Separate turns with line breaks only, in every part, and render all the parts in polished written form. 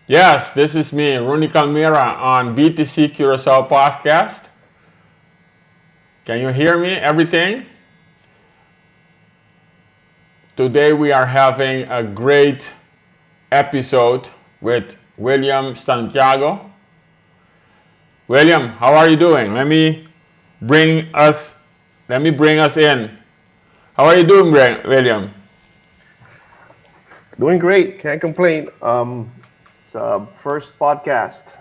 Yes, this is me, Runy Calmera on BTC Curacao podcast. Can you hear me? Everything? Today we are having a great episode with William Santiago. William, how are you doing? Bring us let me bring us in. How are you doing, William?
Doing great. Can't complain. It's first podcast.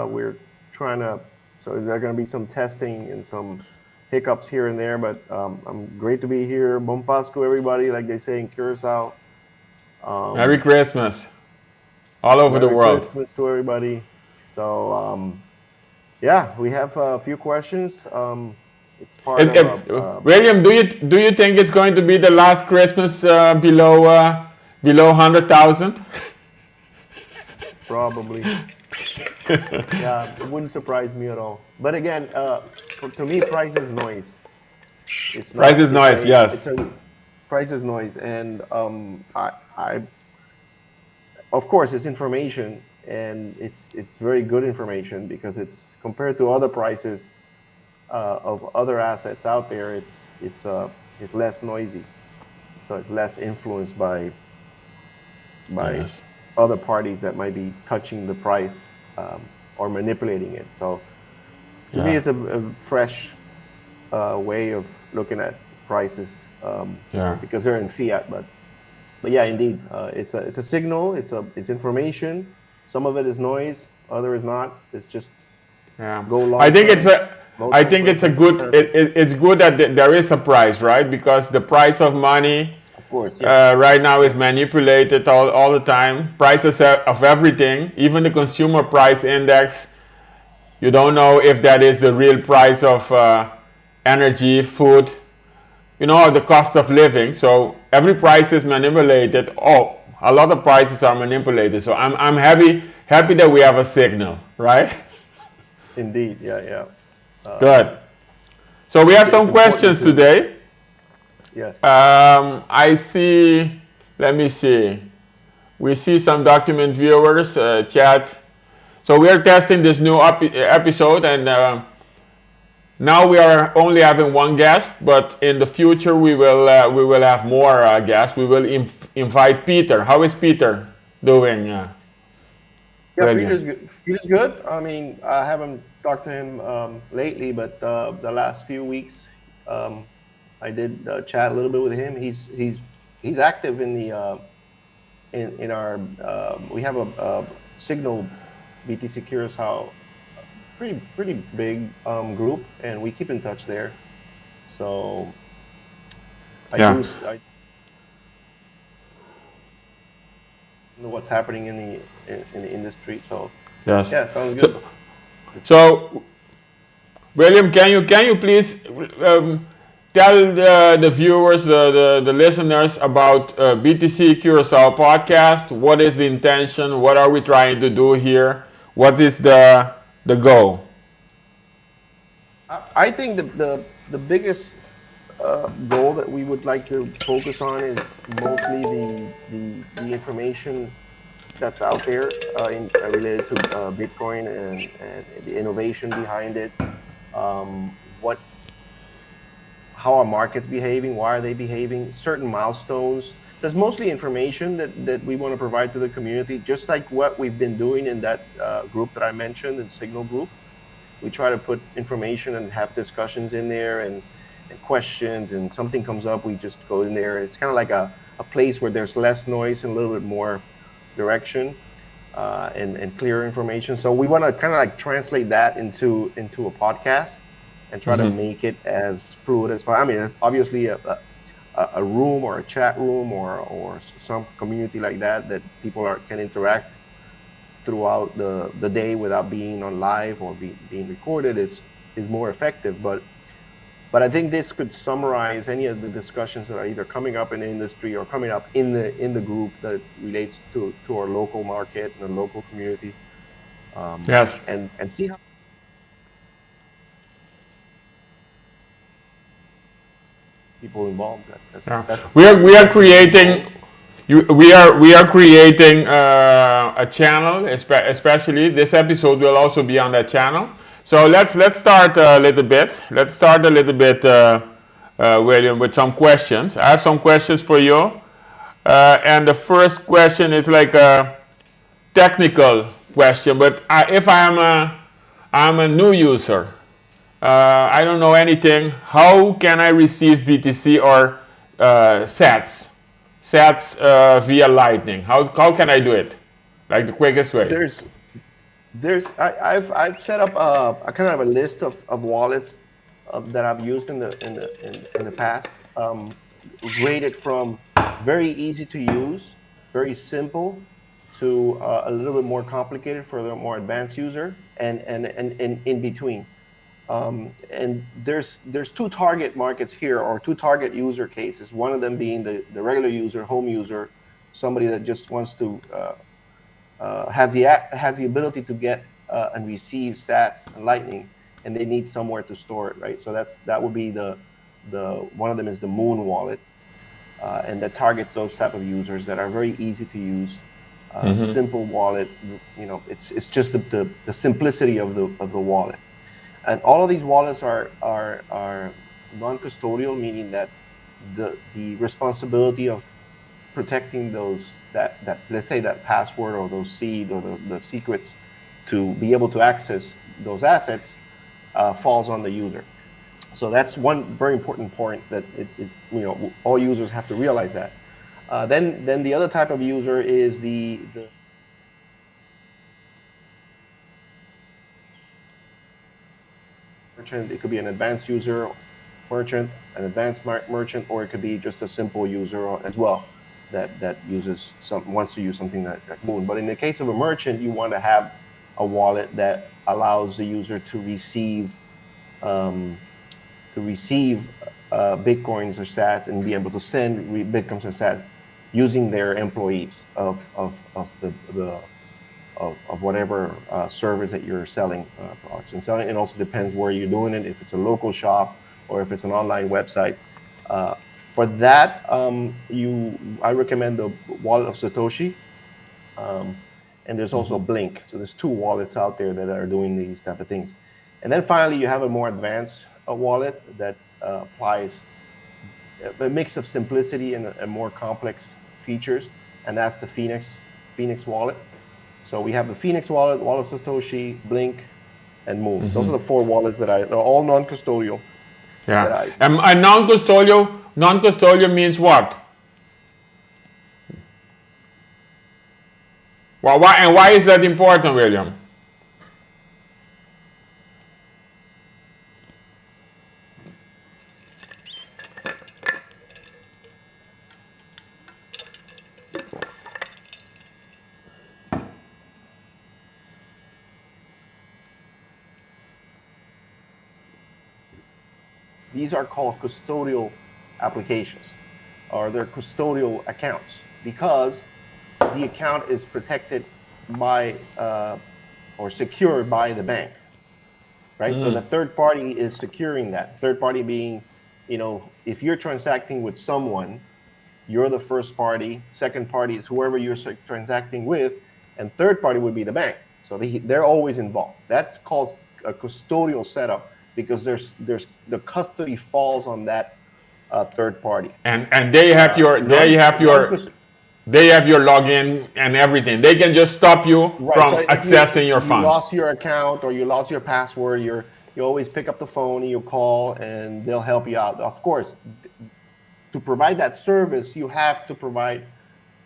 We're trying to, so there are going to be some testing and some hiccups here and there, but I'm great to be here. Bon Pascu, everybody, like they say in Curacao.
Merry
Um,
Christmas all over the
Merry
world.
Christmas to everybody. So, yeah, we have a few questions. It's part of
William, do you think it's going to be the last Christmas below 100,000?
probably. Yeah, it wouldn't surprise me at all. But again, to me, price is noise. It's
Price
not.
is nice, yes.
It's a price is noise, and of course, it's information, and it's very good information because it's compared to other prices of other assets out there. It's less noisy, so it's less influenced by
Yes.
other parties that might be touching the price or manipulating it. So to me,
Yeah.
it's a fresh way of looking at prices
Yeah.
because they're in fiat. But yeah, indeed, it's a signal. It's information. Some of it is noise. Other is not. It's just
Yeah.
go
I
long
think it's
term,
a
low
I
term
think it's a
purchase.
good
Perfect.
it's good that there is a price, right? Because the price of money
Of course, yes,
right now is
yes,
manipulated all the time. Prices of everything, even the consumer price index. You don't know if that is the real price of energy, food, the cost of living. So every price is manipulated. Oh, a lot of prices are manipulated. So I'm happy that we have a signal, right?
indeed, yeah, yeah. Um,
Good. So we have
it's
some
important
questions
to
today.
yes.
I see. Let me see. We see some document viewers chat. So we are testing this new episode, and now we are only having one guest. But in the future, we will have more guests. We will invite Peter. How is Peter doing,
Yeah,
William?
Peter's good. Peter's good. I mean, I haven't talked to him lately, but the last few weeks, um, I did chat a little bit with him. He's active in the in our we have a signal BTC Curacao, pretty big group, and we keep in touch there. So
Yeah.
I know what's happening in the industry. So
Yes.
yeah, sounds good.
So so William, can you please tell the viewers, the listeners about BTC Curacao podcast? What is the intention? What are we trying to do here? What is the goal?
I think the biggest goal that we would like to focus on is mostly the information that's out there related to Bitcoin and the innovation behind it. What how are markets behaving? Why are they behaving? Certain milestones. There's mostly information that we want to provide to the community, just like what we've been doing in that group that I mentioned, the Signal group. We try to put information and have discussions in there and questions, and something comes up, we just go in there. It's kind of like a place where there's less noise and a little bit more direction and clear information. So we want to kind of like translate that into a podcast and try to
Mm-hmm.
make it as fluid as possible. I mean, obviously a room or a chat room or some community like that people can interact throughout the day without being on live or being recorded is more effective. But I think this could summarize any of the discussions that are either coming up in the industry or coming up in the group that relates to our local market and the local community,
Yes.
and see how people involved.
Yeah.
That's
We are
that's the main
creating
goal.
we are creating a channel, especially this episode will also be on that channel. So let's start a little bit. Let's start a little bit, William, with some questions. I have some questions for you, and the first question is like a technical question. But if I'm a new user, I don't know anything. How can I receive BTC or Sats? Sats via Lightning. How can I do it? Like the quickest way.
I've set up a kind of a list of wallets that I've used in the past, rated from very easy to use, very simple, to a little bit more complicated for the more advanced user, and in between. And there's two target markets here, or two target user cases. One of them being the regular user, home user, somebody that just wants to has the ability to get and receive Sats and Lightning, and they need somewhere to store it, right? So that would be the one of them is the Moon wallet, and that targets those type of users that are very easy to use, simple wallet. You know, it's just the simplicity of the wallet. And all of these wallets are non-custodial, meaning that the responsibility of protecting those that let's say that password or those seed or the secrets to be able to access those assets falls on the user. So that's one very important point that all users have to realize that. Then the other type of user is the merchant. It could be an advanced user merchant, an advanced merchant, or it could be just a simple user as well that wants to use something like Moon. But in the case of a merchant, you want to have a wallet that allows the user to receive bitcoins or Sats and be able to send bitcoins and Sats using their employees of whatever service that you're selling products and selling. It also depends where you're doing it, if it's a local shop or if it's an online website. For that, I recommend the wallet of Satoshi, and there's also Blink. So there's two wallets out there that are doing these type of things. And then finally, you have a more advanced wallet that applies a mix of simplicity and more complex features, and that's the Phoenix wallet. So we have the Phoenix wallet, Wallet of Satoshi, Blink, and Moon. Those are the four wallets they're all non-custodial.
Yeah. And non-custodial means what? Well, why is that important, William?
These are called custodial applications, or they're custodial accounts, because the account is protected by or secured by the bank, right? So the third party is securing that. Third party being, if you're transacting with someone, you're the first party. Second party is whoever you're transacting with, and third party would be the bank. So they're always involved. That's called a custodial setup, because there's the custody falls on that third party.
And they have they have your login and everything. They can just stop you from accessing your funds.
You lost your account or you lost your password, you always pick up the phone and you call and they'll help you out. Of course, to provide that service, you have to provide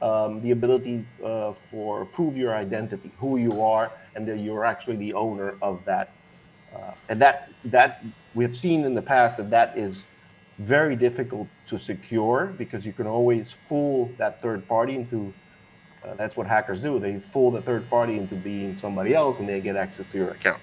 the ability for prove your identity, who you are, and that you're actually the owner of that. And that we've seen in the past that is very difficult to secure, because you can always fool that third party into, that's what hackers do. They fool the third party into being somebody else and they get access to your account.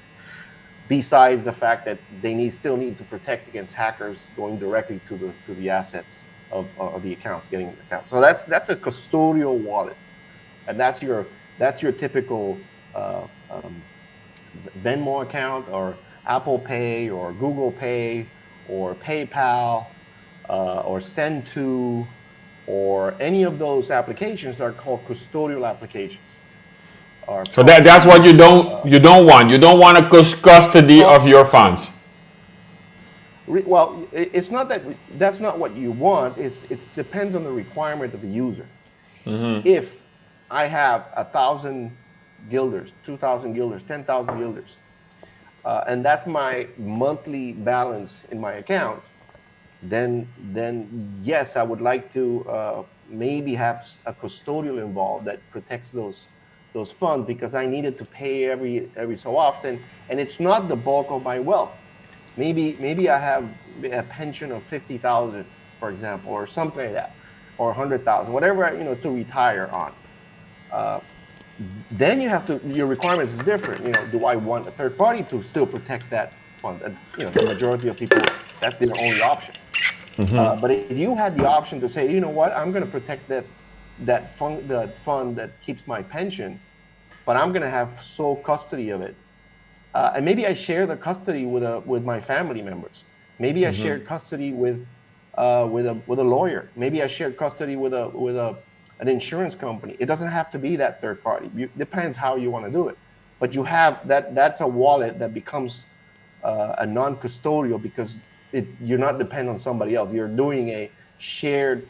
Besides the fact that they still need to protect against hackers going directly to the assets of the accounts, getting the accounts. So that's a custodial wallet, and that's your typical Venmo account or Apple Pay or Google Pay or PayPal or Send To or any of those applications are called custodial applications.
So that's what you don't want. You don't want a custody of your funds.
Well, it's not that that's not what you want. It depends on the requirement of the user. If I have 1,000 guilders, 2,000 guilders, 10,000 guilders, and that's my monthly balance in my account, then yes, I would like to maybe have a custodial involved that protects those funds, because I needed to pay every so often, and it's not the bulk of my wealth. Maybe I have a pension of 50,000, for example, or something like that, or 100,000, whatever, to retire on. Then your requirements is different. Do I want a third party to still protect that fund? The majority of people, that's their only option. But if you had the option to say, you know what, I'm going to protect that fund that keeps my pension, but I'm going to have sole custody of it. And maybe I share the custody with my family members. Maybe I share custody with a lawyer. Maybe I share custody with an insurance company. It doesn't have to be that third party. Depends how you want to do it. But you have that's a wallet that becomes a non-custodial, because you're not dependent on somebody else. You're doing a shared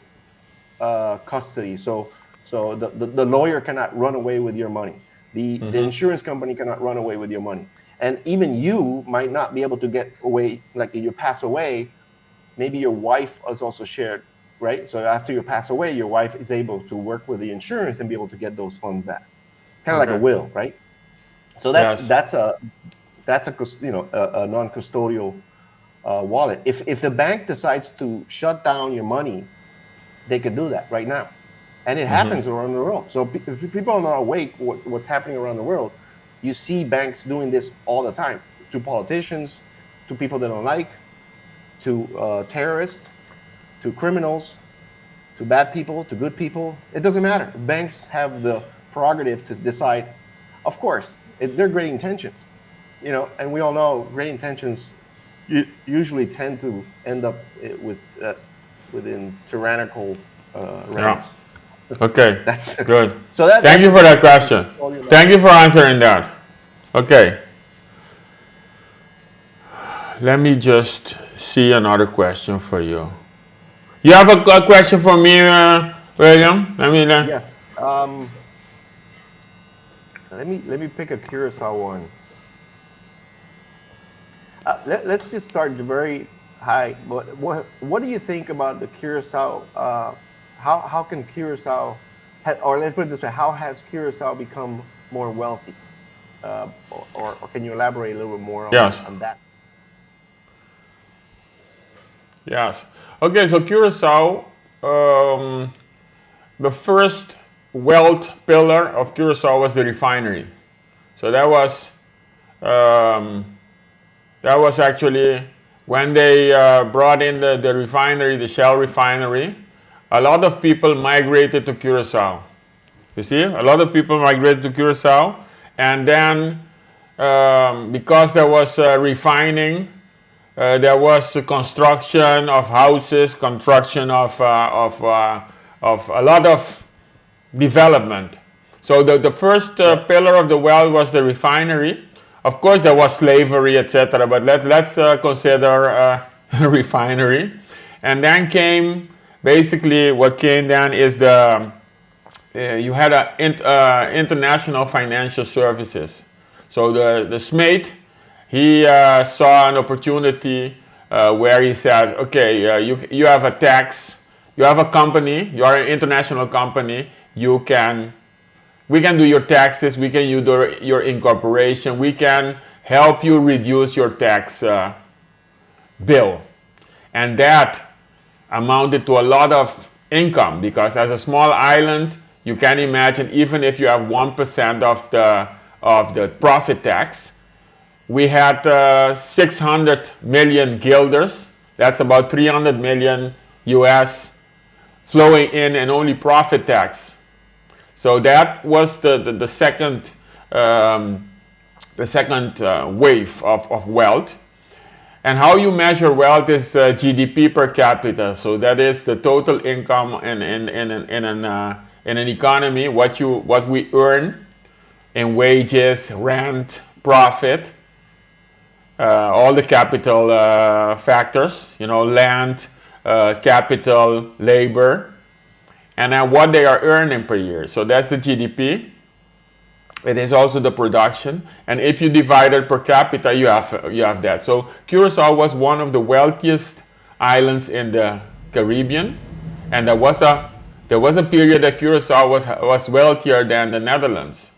custody. So the lawyer cannot run away with your money. The insurance company cannot run away with your money. And even you might not be able to get away, like if you pass away, maybe your wife is also shared, right? So after you pass away, your wife is able to work with the insurance and be able to get those funds back. Kind of like a will, right? So that's a non-custodial wallet. If the bank decides to shut down your money, they could do that right now. And it happens around the world. So if people are not awake what's happening around the world, you see banks doing this all the time to politicians, to people they don't like, to terrorists, to criminals, to bad people, to good people. It doesn't matter. Banks have the prerogative to decide. Of course, they're great intentions, and we all know great intentions usually tend to end up within tyrannical realms.
Yeah. Okay,
That's
good.
So
thank you for that question. Thank you for answering that. Okay. Let me just see another question for you. You have a question for me, William?
Yes. Let me pick a Curacao one. Let's just start very high. What do you think about the Curacao? How can Curacao, or let's put it this way, how has Curacao become more wealthy? Or can you elaborate a little bit more on that?
Yes. Okay, so Curacao, the first wealth pillar of Curacao was the refinery. So that was actually when they brought in the refinery, the Shell refinery. A lot of people migrated to Curacao. You see, a lot of people migrated to Curacao, and then because there was refining, there was construction of houses, construction of a lot of development. So the first pillar of the wealth was the refinery. Of course, there was slavery, etc. But let's consider refinery, and then came. Basically, what came then is you had international financial services. So the Smith, he saw an opportunity where he said, okay, you have a tax, you have a company, you are an international company, we can do your taxes, we can do your incorporation, we can help you reduce your tax bill. And that amounted to a lot of income, because as a small island, you can imagine, even if you have 1% of the profit tax, we had 600 million guilders. That's about 300 million US flowing in and only profit tax. So that was the second wave of wealth. And how you measure wealth is GDP per capita. So that is the total income in an economy, what we earn in wages, rent, profit, all the capital factors, land, capital, labor, and then what they are earning per year. So that's the GDP. It is also the production, and if you divide it per capita, you have that. So Curacao was one of the wealthiest islands in the Caribbean, and there was a period that Curacao was wealthier than the Netherlands.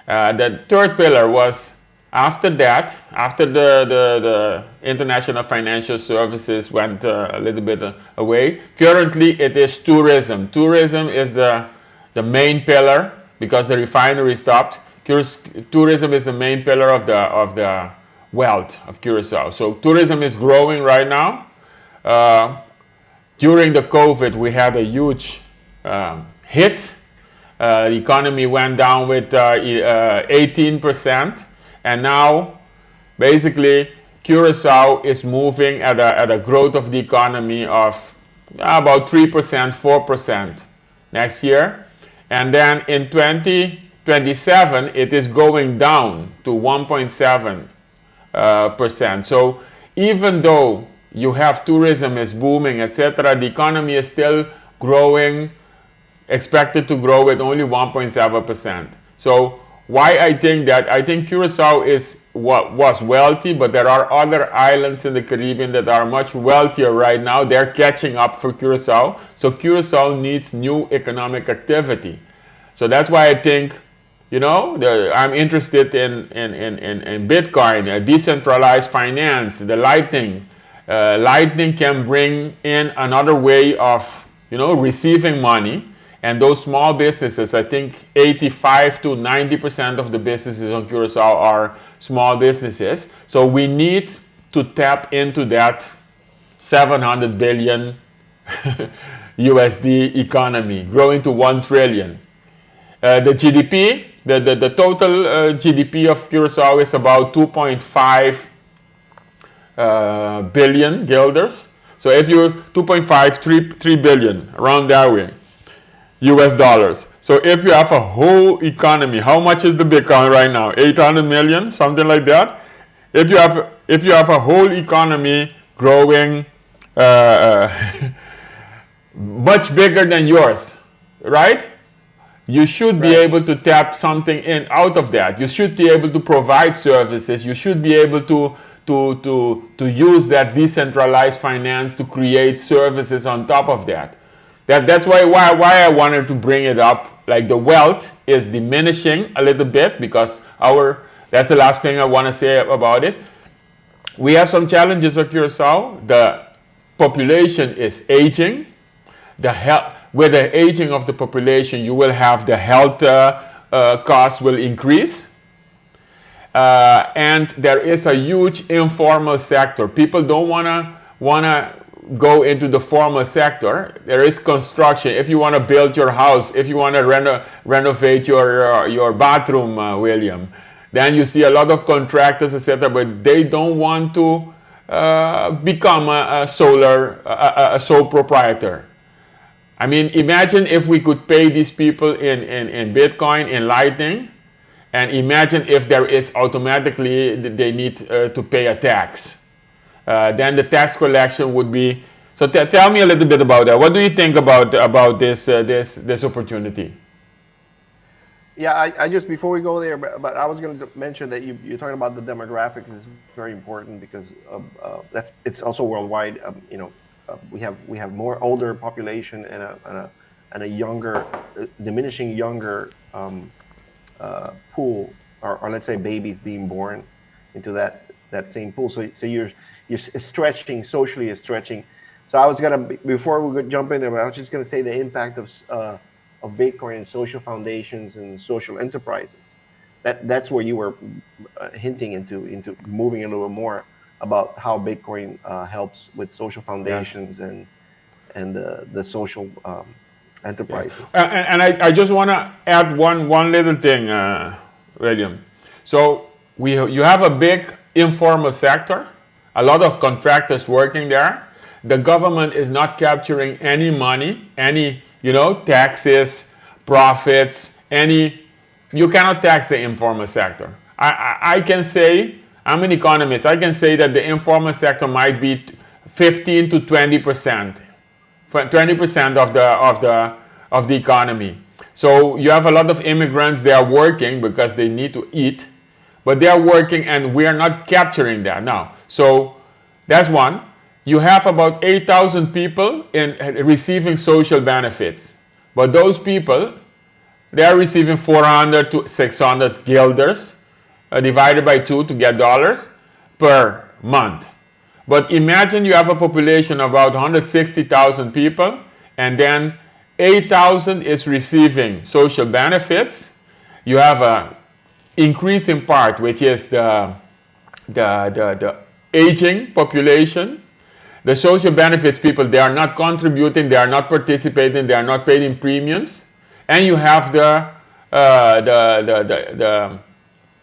The third pillar was after that, after the international financial services went a little bit away. Currently, it is tourism. Tourism is the main pillar. Because the refinery stopped, tourism is the main pillar of the wealth of Curacao. So tourism is growing right now. During the COVID, we had a huge hit. The economy went down with 18%, and now basically Curacao is moving at a growth of the economy of about 3%, 4% next year. And then in 2027, it is going down to 1.7%. So even though you have tourism is booming, etc., the economy is still growing, expected to grow with only 1.7%. So why I think that? I think Curacao was wealthy, but there are other islands in the Caribbean that are much wealthier right now. They're catching up for Curacao. So Curacao needs new economic activity. So that's why I think, I'm interested in Bitcoin, decentralized finance, the Lightning. Lightning can bring in another way of, receiving money. And those small businesses, I think 85 to 90% of the businesses on Curacao are small businesses. So we need to tap into that 700 billion USD economy, growing to 1 trillion. The GDP, the total GDP of Curacao is about 2.5 billion guilders. So if you 2.5, 3 billion, around that way. US dollars. So if you have a whole economy, how much is the Bitcoin right now? 800 million, something like that. If you have a whole economy growing much bigger than yours, right? You should be able to tap something out of that. You should be able to provide services. You should be able to use that decentralized finance to create services on top of that. That's why I wanted to bring it up. Like the wealth is diminishing a little bit because that's the last thing I want to say about it. We have some challenges at Curacao. The population is aging. With the aging of the population, you will have the health costs will increase. And there is a huge informal sector. People don't wanna go into the formal sector. There is construction. If you want to build your house, if you want to renovate your bathroom, William, then you see a lot of contractors, etc. But they don't want to become a sole proprietor. I mean, imagine if we could pay these people in Bitcoin, in Lightning, and imagine if there is automatically they need to pay a tax. Then the tax collection would be. So tell me a little bit about that. What do you think about this opportunity?
Yeah, I just before we go there, but I was going to mention that you're talking about the demographics is very important because it's also worldwide. We have more older population and a younger, diminishing younger pool, or let's say babies being born into that same pool. So you're stretching socially, is stretching. So I was gonna before we could jump in there, I was just gonna say the impact of Bitcoin and social foundations and social enterprises. That's where you were hinting into moving a little more about how Bitcoin helps with social foundations and the social enterprise.
Yes. And I just want to add one little thing, William. So you have a big informal sector, a lot of contractors working there. The government is not capturing any money, any, taxes, profits, you cannot tax the informal sector. I can say, I'm an economist, I can say that the informal sector might be 15 to 20%, 20% of the economy. So you have a lot of immigrants, they are working because they need to eat, but they are working and we are not capturing that now. So that's one. You have about 8,000 people receiving social benefits, but those people, they are receiving 400 to 600 guilders divided by 2 to get dollars per month. But imagine you have a population of about 160,000 people, and then 8,000 is receiving social benefits. You have a increasing part, which is the aging population. The social benefits people, they are not contributing, they are not participating, they are not paying premiums. And you have the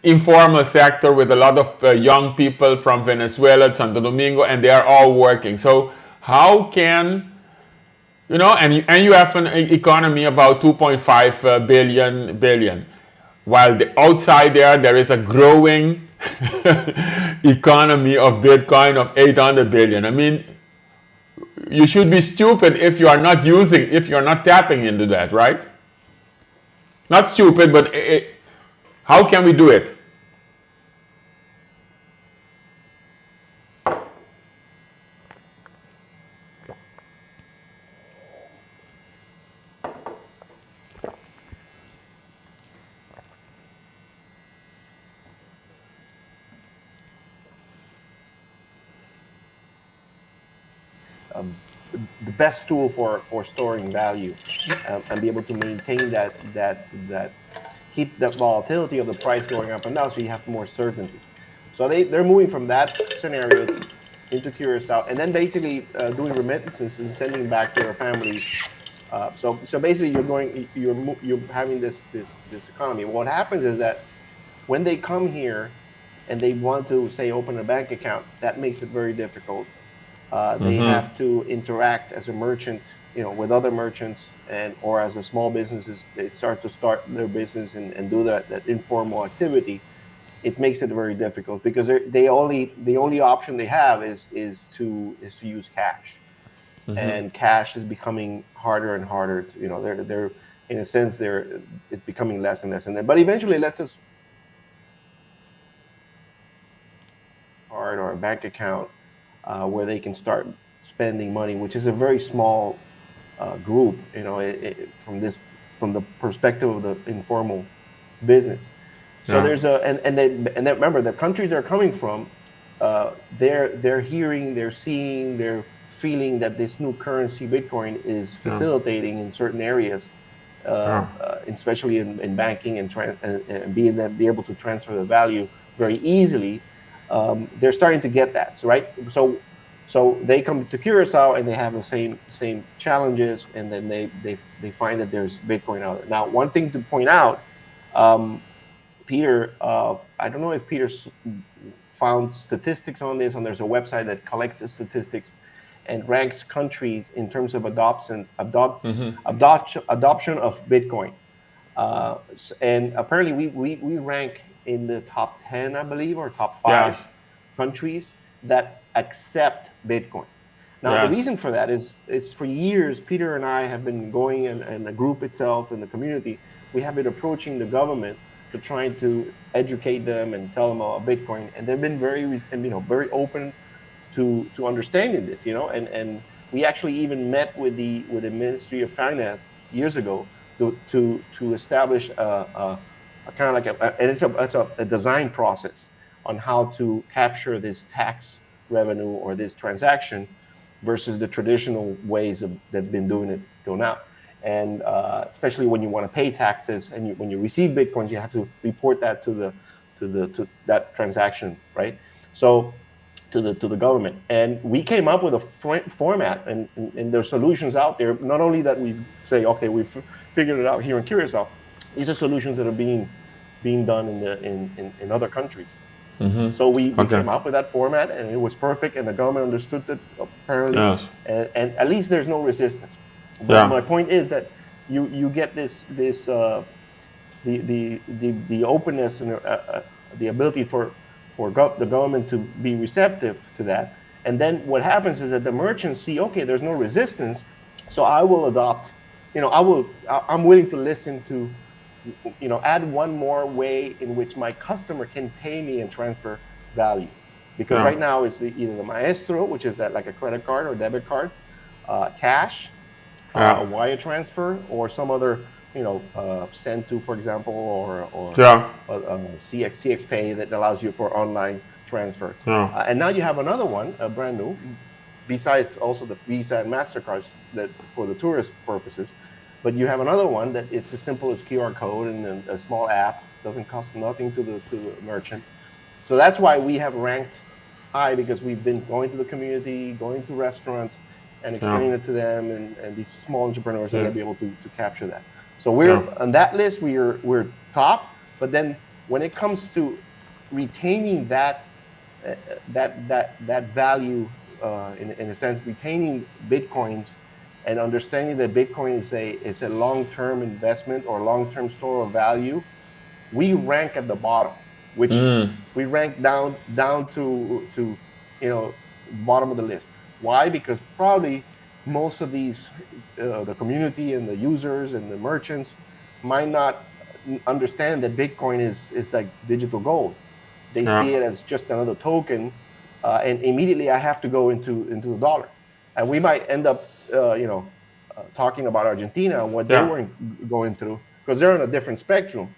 informal sector with a lot of young people from Venezuela, Santo Domingo, and they are all working. So how can, and you have an economy about 2.5 billion. While outside there is a growing economy of Bitcoin of 800 billion. I mean, you should be stupid if you are not tapping into that, right? Not stupid, but how can we do it?
The best tool for storing value and be able to maintain that keep that volatility of the price going up and down, so you have more certainty. So they're moving from that scenario into Curacao, and then basically doing remittances and sending back to their families. So basically you're having this economy. What happens is that when they come here and they want to, say, open a bank account, that makes it very difficult. They have to interact as a merchant, with other merchants, or as a small businesses. They start their business and do that informal activity. It makes it very difficult because the only option they have is to use cash, and cash is becoming harder and harder. They're in a sense it's becoming less and less, but eventually let's just card or a bank account. Where they can start spending money, which is a very small group, from the perspective of the informal business. So there's and then remember, the countries they're coming from, they're hearing, they're seeing, they're feeling that this new currency, Bitcoin, is facilitating in certain areas, especially in banking and be able to transfer the value very easily. They're starting to get that, so they come to Curacao and they have the same challenges, and then they find that there's Bitcoin out there. Now, one thing to point out, Peter, I don't know if Peter's found statistics on this, and there's a website that collects the statistics and ranks countries in terms of adoption of Bitcoin. And apparently we rank in the top 10, I believe, or top 5 countries that accept Bitcoin. Now, the reason for that is for years, Peter and I have been going, and the group itself and the community, we have been approaching the government to trying to educate them and tell them about Bitcoin, and they've been very open to understanding this, and we actually even met with the Ministry of Finance years ago to establish a kind of like it's a design process on how to capture this tax revenue or this transaction versus the traditional ways that have been doing it till now. And especially when you want to pay taxes and when you receive Bitcoins, you have to report that to that transaction, right? So to the government. And we came up with a format, and there's solutions out there. Not only that we say, okay, we've figured it out here in Curacao, these are solutions that are being done in other countries. So we came up with that format, and it was perfect, and the government understood it apparently, and at least there's no resistance. But my point is that you get the openness and the ability for the government to be receptive to that, and then what happens is that the merchants see, okay, there's no resistance, so I will adopt. I'm willing to listen to, add one more way in which my customer can pay me and transfer value. Because right now it's either the maestro, which is that like a credit card or debit card, cash, a wire transfer, or some other, send to, for example, or CX Pay that allows you for online transfer. And now you have another one, brand new, besides also the Visa and MasterCards that for the tourist purposes. But you have another one that it's as simple as QR code and a small app, doesn't cost nothing to the merchant. So that's why we have ranked high, because we've been going to the community, going to restaurants, and explaining it to them, and these small entrepreneurs are going to be able to capture that. So we're on that list. We're top. But then when it comes to retaining that value, in a sense, retaining Bitcoins, and understanding that Bitcoin is a long-term investment or long-term store of value, we rank at the bottom, which we rank down to bottom of the list. Why? Because probably most of these, the community and the users and the merchants might not understand that Bitcoin is like digital gold. They see it as just another token, and immediately I have to go into the dollar, and we might end up talking about Argentina and what they were going through, because they're on a different spectrum,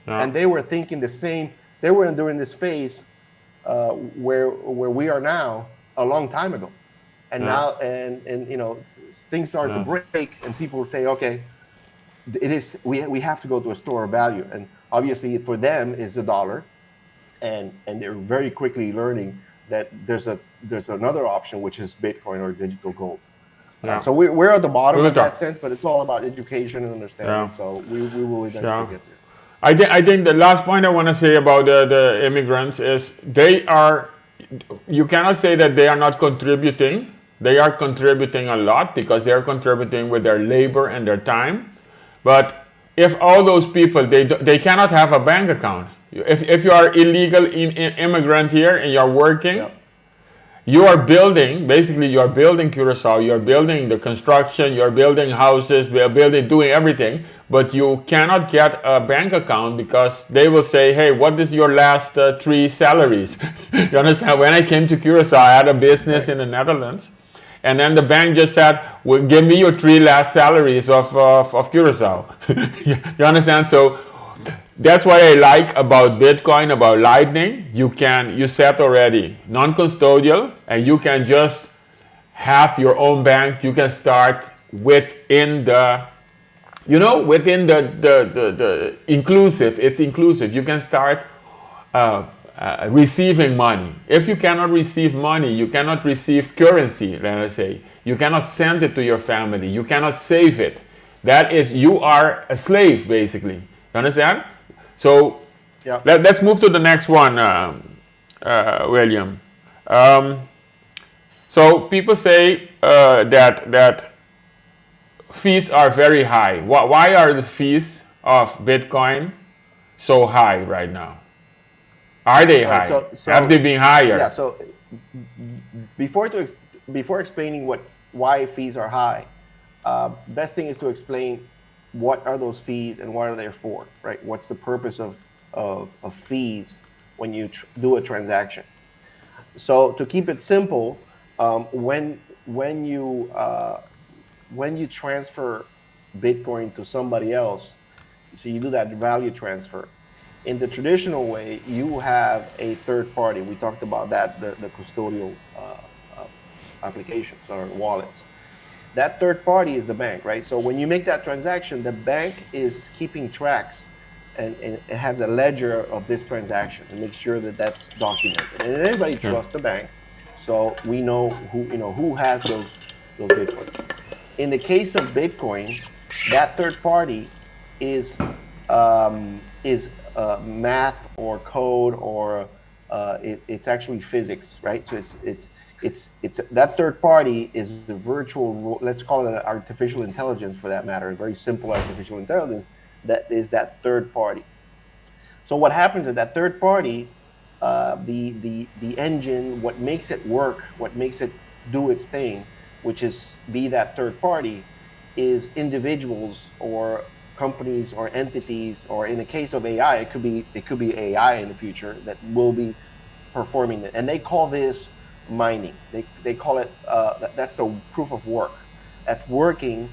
and they were thinking the same. They were during this phase where we are now a long time ago, and now and things start to break, and people say, okay, we have to go to a store of value, and obviously for them is the dollar, and they're very quickly learning that there's another option, which is Bitcoin or digital gold. So we're at the bottom in that sense, but it's all about education and understanding. So we will eventually get there.
I think the last point I want to say about the immigrants is you cannot say that they are not contributing. They are contributing a lot, because they are contributing with their labor and their time. But if all those people, they cannot have a bank account. If you are illegal immigrant here and you're working, you are building Curacao, you're building the construction, you're building houses, doing everything, but you cannot get a bank account, because they will say, hey, what is your last 3 salaries? You understand? When I came to Curacao, I had a business in the Netherlands, and then the bank just said, well, give me your 3 last salaries of Curacao. You understand? So that's what I like about Bitcoin, about Lightning. You set already non-custodial, and you can just have your own bank. You can start within the inclusive. It's inclusive. You can start receiving money. If you cannot receive money, you cannot receive currency, let us say. You cannot send it to your family. You cannot save it. That is, you are a slave, basically. You understand? So let's move to the next one, William. So people say that fees are very high. Why are the fees of Bitcoin so high right now? Are they high? Have they been higher?
Yeah. So before explaining why fees are high, best thing is to explain what are those fees and what are they for, right? What's the purpose of fees when you do a transaction? So to keep it simple, when you transfer Bitcoin to somebody else, so you do that value transfer. In the traditional way, you have a third party. We talked about that, the custodial applications or wallets. That third party is the bank, right? So when you make that transaction, the bank is keeping tracks and it has a ledger of this transaction and make sure that that's documented. And everybody trusts the bank, so we know who has those Bitcoin. In the case of Bitcoin, that third party is math or code or It's actually physics, right? So it's that third party is the virtual, let's call it an artificial intelligence for that matter, a very simple artificial intelligence that is that third party. So what happens is that third party, the engine, what makes it work, what makes it do its thing, which is be that third party, is individuals or companies or entities, or in the case of AI, it could be AI in the future that will be performing it, and they call this mining. They call it that's the proof of work. That's working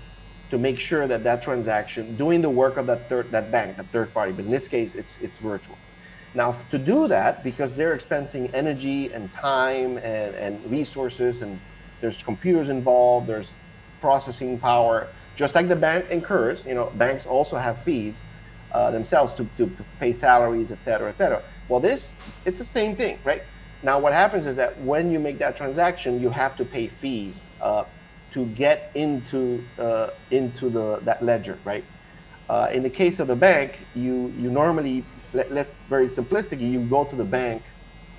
to make sure that transaction, doing the work of that bank, that third party, but in this case, it's virtual. Now, to do that, because they're expensing energy and time and resources, and there's computers involved, there's processing power, just like the bank incurs. Banks also have fees themselves to pay salaries, et cetera, et cetera. Well, it's the same thing, right? Now, what happens is that when you make that transaction, you have to pay fees to get into that ledger, right? In the case of the bank, you normally, let's very simplistically, you go to the bank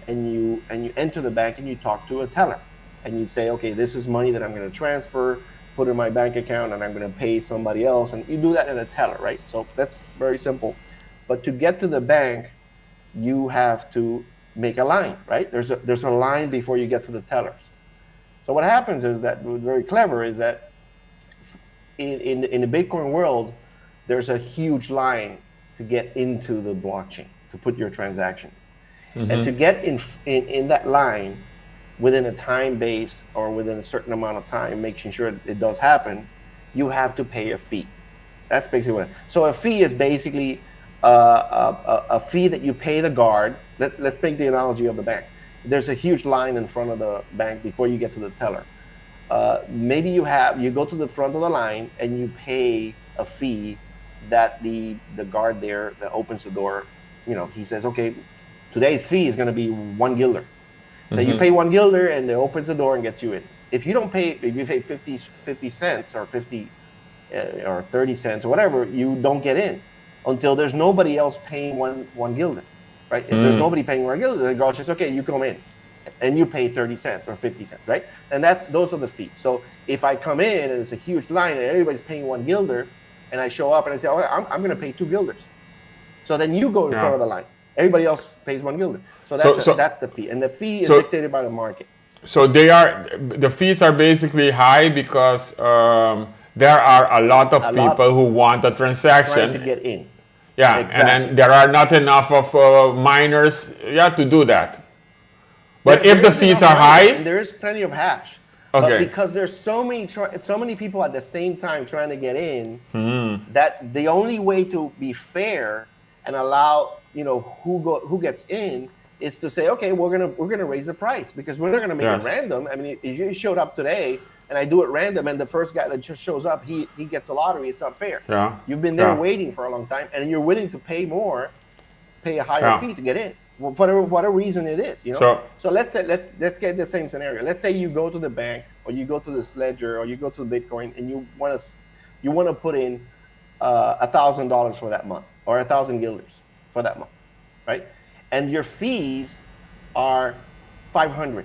and you enter the bank and you talk to a teller, and you say, okay, this is money that I'm going to transfer, put in my bank account, and I'm going to pay somebody else, and you do that in a teller, right? So that's very simple. But to get to the bank, you have to make a line, right? There's a line before you get to the tellers. So what happens is that, very clever, is that in the Bitcoin world, there's a huge line to get into the blockchain, to put your transaction. Mm-hmm. And to get in that line within a time base or within a certain amount of time, making sure it does happen, you have to pay a fee. That's basically what. So a fee is basically a fee that you pay the guard. Let's make the analogy of the bank. There's a huge line in front of the bank before you get to the teller. Maybe you go to the front of the line and you pay a fee that the guard there that opens the door, he says, okay, today's fee is going to be 1 guilder. Mm-hmm. Then you pay 1 guilder and it opens the door and gets you in. If you pay 50 cents or 50 or 30 cents or whatever, you don't get in until there's nobody else paying one guilder, right? If there's nobody paying 1 guilder, the guard says, okay, you come in, and you pay 30 cents or 50 cents, right? And those are the fees. So if I come in and it's a huge line and everybody's paying 1 guilder, and I show up and I say, oh, I'm going to pay 2 guilders. So then you go in front of the line. Everybody else pays 1 guilder. So that's the fee, and the fee is dictated by the market.
So the fees are basically high because there are a lot of people who want a transaction.
Trying to get in.
Yeah, exactly. And then there are not enough of miners to do that. But if the fees are high,
and there is plenty of hash. Okay. But because there's so many people at the same time trying to get in, that the only way to be fair and allow who gets in is to say, okay, we're gonna raise the price, because we're not gonna make it random. I mean, if you showed up today and I do it random, and the first guy that just shows up, he gets a lottery, it's not fair. Yeah. You've been there waiting for a long time, and you're willing to pay a higher fee to get in, for whatever reason it is. So let's get the same scenario. Let's say you go to the bank, or you go to this ledger, or you go to the Bitcoin, and you want to put in $1,000 for that month, or 1,000 guilders for that month, right? And your fees are 500.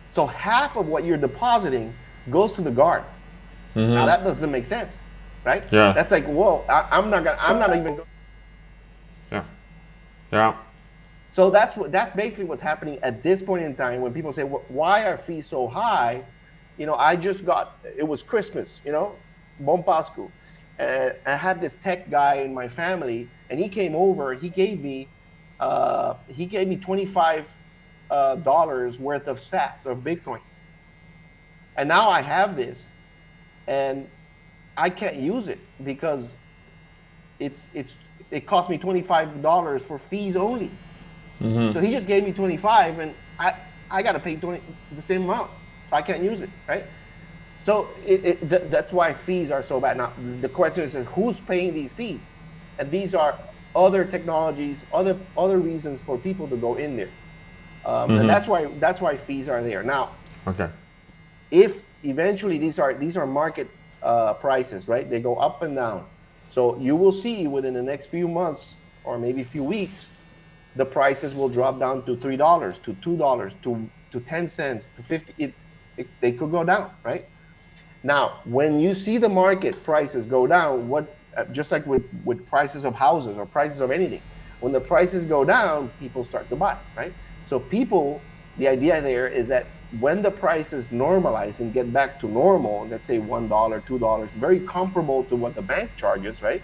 So half of what you're depositing goes to the guard. Mm-hmm. Now that doesn't make sense, right? Yeah. That's like, whoa, I'm not even going.
Yeah. Yeah.
So that's basically what's happening at this point in time when people say, why are fees so high? It was Christmas, Bon Pascu. And I had this tech guy in my family, and he came over, he gave me $25 worth of sats, of Bitcoin. And now I have this, and I can't use it because it cost me $25 for fees only. Mm-hmm. So he just gave me 25, and I got to pay the same amount. So I can't use it, right? So that's why fees are so bad. Now the question is, who's paying these fees? And these are other technologies, other reasons for people to go in there, and that's why fees are there. Now, okay, if eventually these are market prices, right? They go up and down. So you will see within the next few months or maybe a few weeks, the prices will drop down to $3, to $2, to 10 cents, to 50. They could go down, right? Now, when you see the market prices go down, just like with prices of houses or prices of anything, when the prices go down, people start to buy, right? So the idea there is that when the prices normalize and get back to normal, let's say $1, $2, very comparable to what the bank charges, right?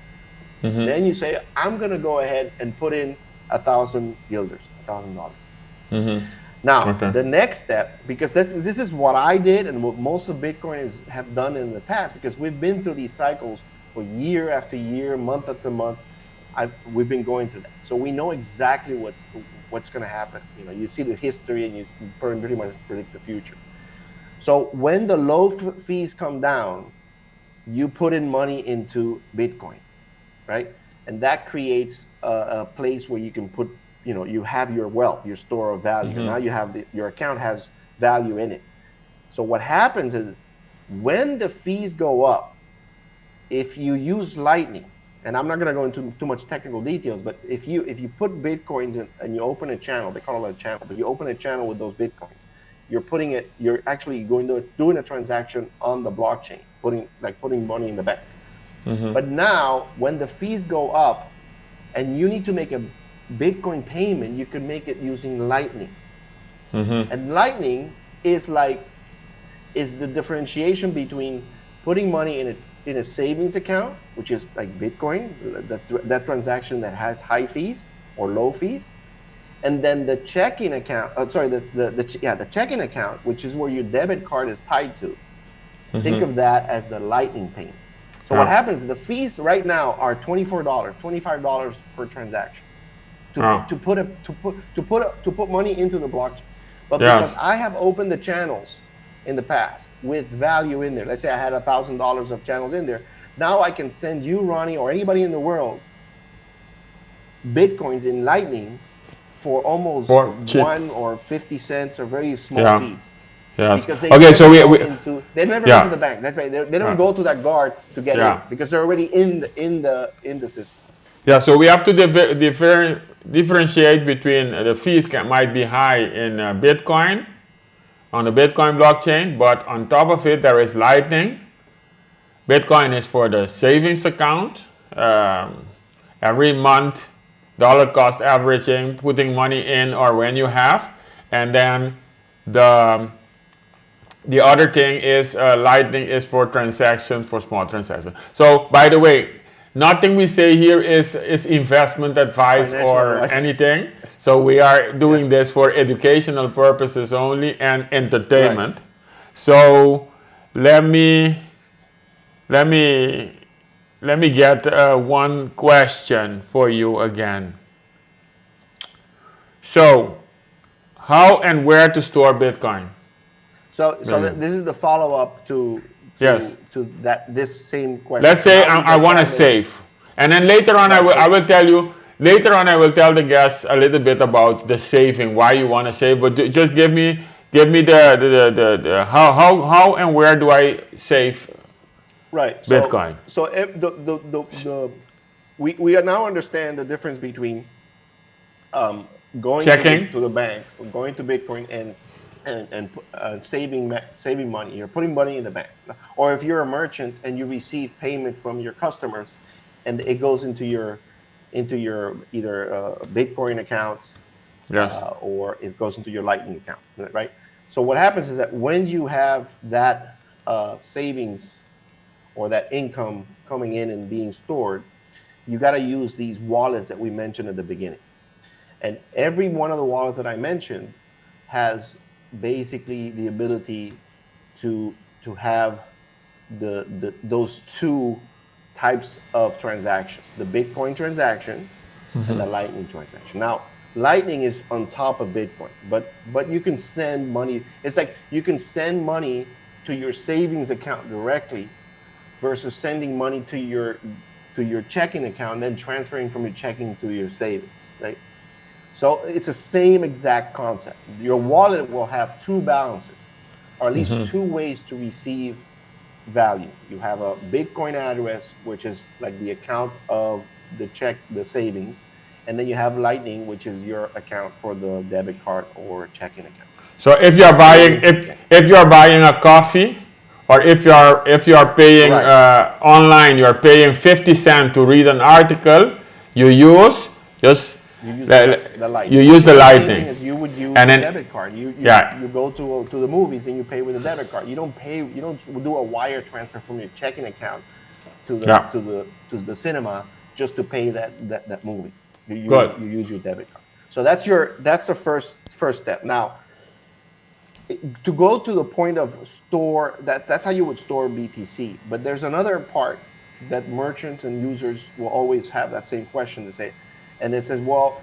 Then you say, I'm going to go ahead and put in 1,000 guilders, $1,000. Now, the next step, because this is what I did and what most of Bitcoiners have done in the past, because we've been through these cycles for year after year, month after month. We've been going through that. So we know exactly what's going to happen. You see the history and you pretty much predict the future. So when the low fees come down, you put in money into Bitcoin, right? And that creates a place where you can put, you have your wealth, your store of value. Now you have your account has value in it. So what happens is when the fees go up, if you use Lightning, and I'm not going to go into too much technical details, but if you put Bitcoins in and you open a channel, they call it a channel, but you open a channel with those Bitcoins, you're actually doing a transaction on the blockchain, putting money in the bank. But now when the fees go up and you need to make a Bitcoin payment, you can make it using Lightning. And Lightning is the differentiation between putting money in a savings account, which is like Bitcoin, that transaction that has high fees or low fees, and then the checking account. The checking account, which is where your debit card is tied to. Think of that as the Lightning payment. So what happens is the fees right now are $24, $25 per transaction to put money into the blockchain. But because I have opened the channels in the past with value in there, let's say I had $1,000 of channels in there, now I can send you, Ronnie, or anybody in the world, Bitcoins in Lightning for almost 1 or 50 cents or very small fees.
Yes.
Because they never go to the bank. That's right. They don't go to that guard to get in because they're already in the system.
Yeah. So we have to differentiate between the fees might be high in Bitcoin, on the Bitcoin blockchain, but on top of it there is Lightning. Bitcoin is for the savings account. Every month, dollar cost averaging, putting money in or when you have, and then the other thing is Lightning is for transactions, for small transactions. So, by the way, nothing we say here is investment advice or anything. So we are doing this for educational purposes only and entertainment. Right. So let me get one question for you again. So, how and where to store Bitcoin?
So this is the follow-up to this same question.
Let's say I want to save, and then later on I will tell you. Later on I will tell the guests a little bit about the saving, why you want to save. But just give me the how and where do I save Bitcoin?
So we now understand the difference between going to the bank, going to Bitcoin and saving money. You're putting money in the bank, or if you're a merchant and you receive payment from your customers, and it goes into your either Bitcoin account, or it goes into your Lightning account, right? So what happens is that when you have that savings or that income coming in and being stored, you got to use these wallets that we mentioned at the beginning, and every one of the wallets that I mentioned has basically the ability to have those two types of transactions, the Bitcoin transaction and the Lightning transaction. Now, Lightning is on top of Bitcoin, but you can send money. It's like you can send money to your savings account directly versus sending money to your checking account and then transferring from your checking to your savings, right? So it's the same exact concept. Your wallet will have two balances, or at least two ways to receive value. You have a Bitcoin address, which is like the account of the savings, And then you have Lightning, which is your account for the debit card or checking account.
So if you're buying if you're buying a coffee, or if you're paying
Right.
online, you're paying 50 cents to read an article, you use just
You use the
you
Lightning,
use
which
the
is the same thing
lightning,
as you would use
and
a
then
debit card.
yeah,
You go to the movies and you pay with a debit card. You don't do a wire transfer from your checking account
yeah,
to the cinema just to pay that movie.
good.
You use your debit card. So that's the first step. Now, to go to the point of store, that's how you would store BTC. But there's another part that merchants and users will always have that same question to say, and it says, well,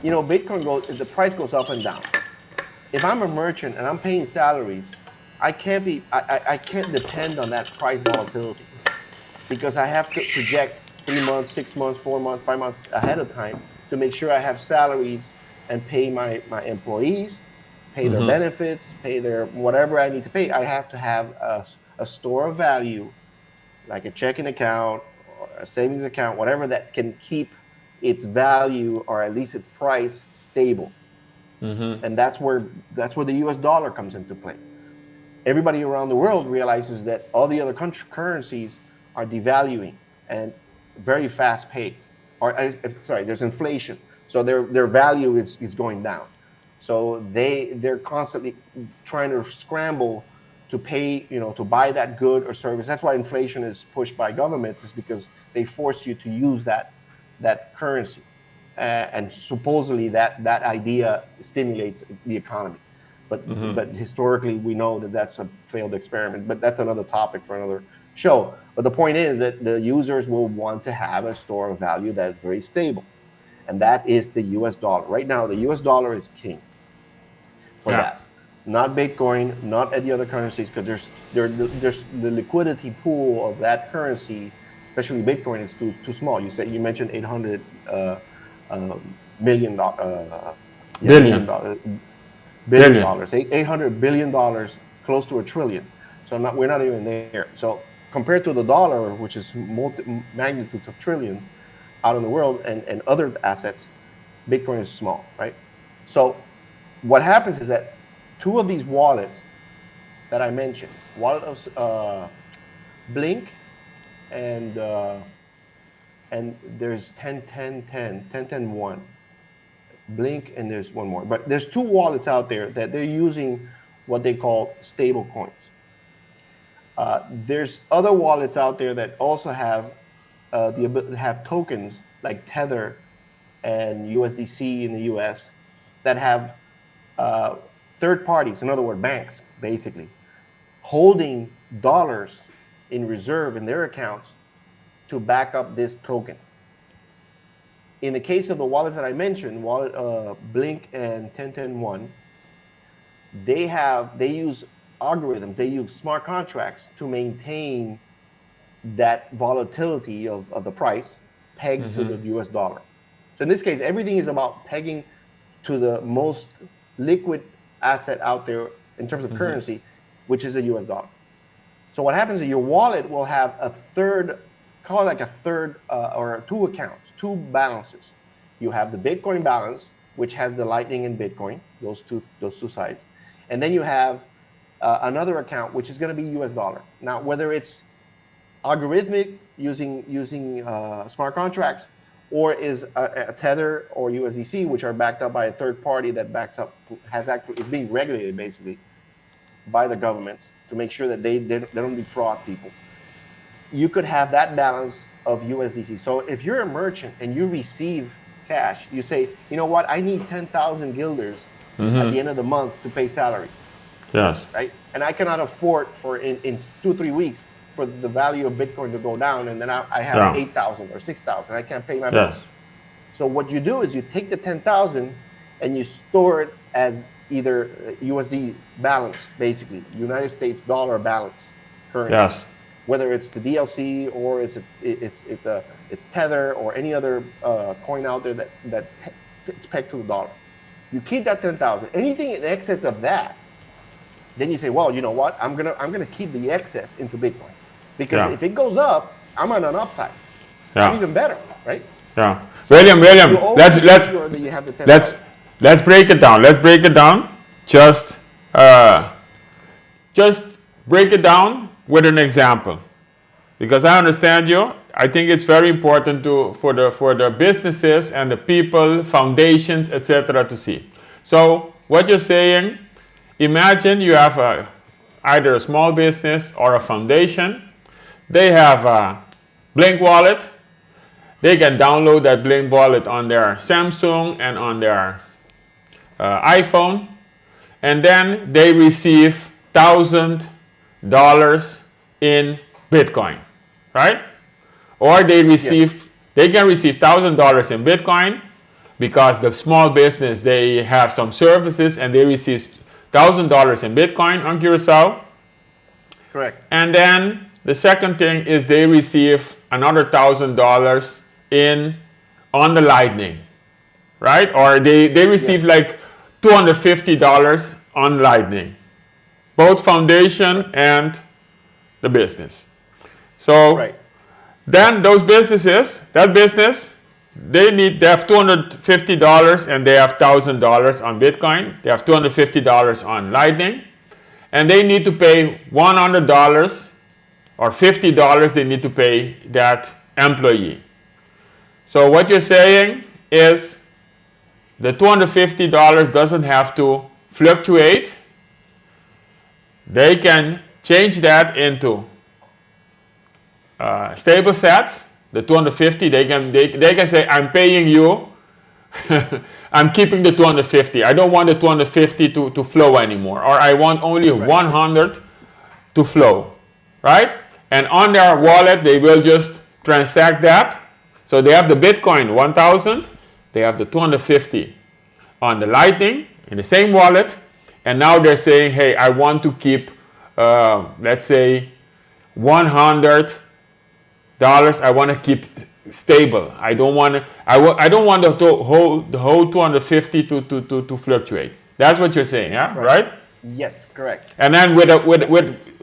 Bitcoin the price goes up and down. If I'm a merchant and I'm paying salaries, I can't depend on that price volatility, because I have to project 3 months, 6 months, 4 months, 5 months ahead of time to make sure I have salaries and pay my employees, pay their benefits, pay their whatever I need to pay. I have to have a store of value, like a checking account or a savings account, whatever that can keep its value, or at least its price, stable. And that's where the US dollar comes into play. Everybody around the world realizes that all the other currencies are devaluing and very fast pace. There's inflation, so their value is going down. So they're constantly trying to scramble to pay, to buy that good or service. That's why inflation is pushed by governments, is because they force you to use that currency, and supposedly that idea stimulates the economy. But historically, we know that that's a failed experiment. But that's another topic for another show. But the point is that the users will want to have a store of value that's very stable, and that is the U.S. dollar. Right now, the U.S. dollar is king for
Yeah.
that. Not Bitcoin, not any other currencies, because there's the liquidity pool of that currency, especially Bitcoin, is too small. You mentioned 800 million
Billion.
billion
Billion.
dollars, $800 billion, close to $1 trillion. So we're not even there. So compared to the dollar, which is magnitudes of trillions out in the world, and other assets, Bitcoin is small, right? So what happens is that two of these wallets that I mentioned, wallet of Blink, and there's 10-10-10-10-10-1. Blink, and there's one more. But there's two wallets out there that they're using what they call stable coins. There's other wallets out there that also have the ability to have tokens like Tether and USDC in the US that have third parties, in other words, banks, basically, holding dollars in reserve in their accounts to back up this token. In the case of the wallets that I mentioned, Blink and 10-10-1, they use algorithms, they use smart contracts to maintain that volatility of the price pegged to the US dollar. So in this case, everything is about pegging to the most liquid asset out there in terms of currency, which is the US dollar. So what happens is your wallet will have a third, call it like a third, or two accounts, two balances. You have the Bitcoin balance, which has the Lightning and Bitcoin, those two sides. And then you have another account, which is going to be US dollar. Now, whether it's algorithmic using smart contracts, or is a Tether or USDC, which are backed up by a third party that is being regulated basically by the governments to make sure that they don't defraud people. You could have that balance of USDC. So if you're a merchant and you receive cash, you say, you know what, I need 10,000 guilders at the end of the month to pay salaries.
Yes.
Right? And I cannot afford in 2-3 weeks for the value of Bitcoin to go down, and then I have 8,000 or 6,000. I can't pay my bills.
Yes.
So what you do is you take the 10,000 and you store it as either USD balance, basically United States dollar balance currency.
Yes.
Whether it's the DLC or it's Tether or any other coin out there that it's pegged to the dollar. You keep that 10,000. Anything in excess of that, then you say, well, you know what? I'm gonna keep the excess into Bitcoin, because if it goes up, I'm on an upside. I'm even better, right?
Yeah.
So
William,
you always make sure that you have the 10,000.
let's break it down. Let's break it down. Uh, just break it down with an example, because I understand you. I think it's very important for the businesses and the people, foundations, etc. to see. So what you're saying, imagine you have either a small business or a foundation. They have a Blink wallet. They can download that Blink wallet on their Samsung and on their iPhone, and then they receive $1,000 in Bitcoin, right? Or they can receive $1,000 in Bitcoin, because the small business, they have some services and they receive $1,000 in Bitcoin on Curacao.
Correct.
And then the second thing is they receive another $1,000 on the Lightning, right? Or they receive like $250 on Lightning, both foundation and the business. So then those businesses, that business, they have $250 and they have $1,000 on Bitcoin. They have $250 on Lightning, and they need to pay $100 or $50 they need to pay that employee. So what you're saying is the $250 doesn't have to fluctuate. They can change that into stable sets. The 250, they can say, I'm paying you, I'm keeping the 250. I don't want the 250 to flow anymore, or I want only 100 to flow, right? And on their wallet, they will just transact that. So they have the Bitcoin 1,000, they have the 250 on the Lightning in the same wallet, and now they're saying, hey, I want to keep, let's say, $100. I want to keep stable. I don't want the whole 250 to fluctuate. That's what you're saying, yeah? Right?
Yes, correct.
And then with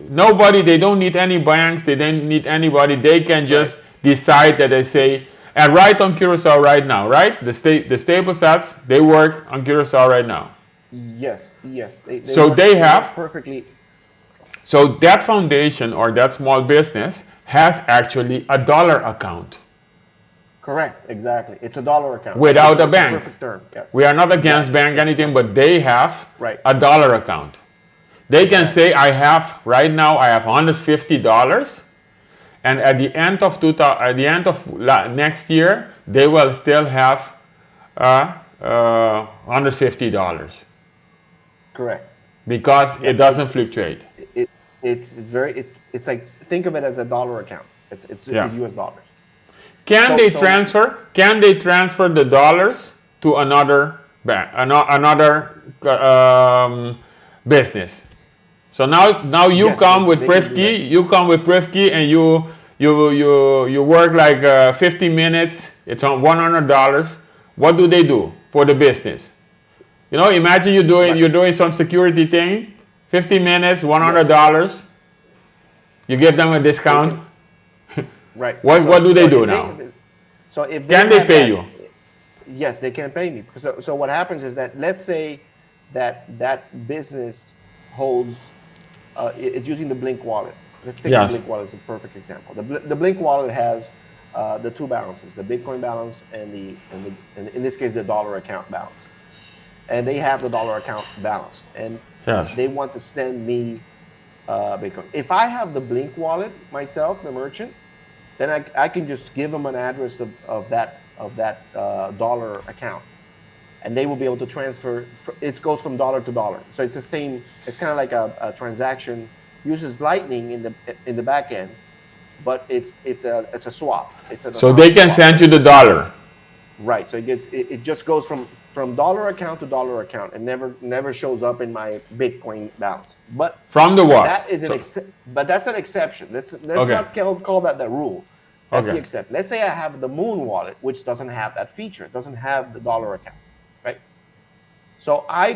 nobody, they don't need any banks, they don't need anybody. They can just decide that they say, and right on Curacao right now, right? The stable sats, they work on Curacao right now.
Yes.
They have
perfectly.
So that foundation or that small business has actually a dollar account.
Correct, exactly. It's a dollar account.
Without a bank.
Perfect term, yes.
We are not against bank anything, but they have a dollar account. They can say, I have $150, and at the end of next year, they will still have $150.
Correct.
Because it doesn't fluctuate.
It's like, think of it as a dollar account. It's US dollars.
Can they transfer the dollars to another bank, another business? So now you come with Privkey, and you work like 50 minutes. It's on $100. What do they do for the business? You know, imagine you're doing some security thing, 50 minutes, $100. You give them a discount.
Right.
What do they do now? Can they pay you?
Yes, they can pay me. So what happens is that, let's say that business holds, it's using the Blink wallet. Let's take the Blink wallet as a perfect example. The Blink wallet has the two balances, the Bitcoin balance and in this case the dollar account balance. And they have the dollar account balance, and they want to send me Bitcoin. If I have the Blink wallet myself, the merchant, then I can just give them an address of that dollar account, and they will be able to transfer. It goes from dollar to dollar, so it's the same. It's kind of like a transaction. Uses Lightning in the back end, but it's a swap. So
they can send you the dollar.
Right. So it just goes from dollar account to dollar account, and never shows up in my Bitcoin balance. But
from the what?
That is but that's an exception. Let's not call that the rule. That's the exception. Let's say I have the Moon wallet, which doesn't have that feature. It doesn't have the dollar account, right? So I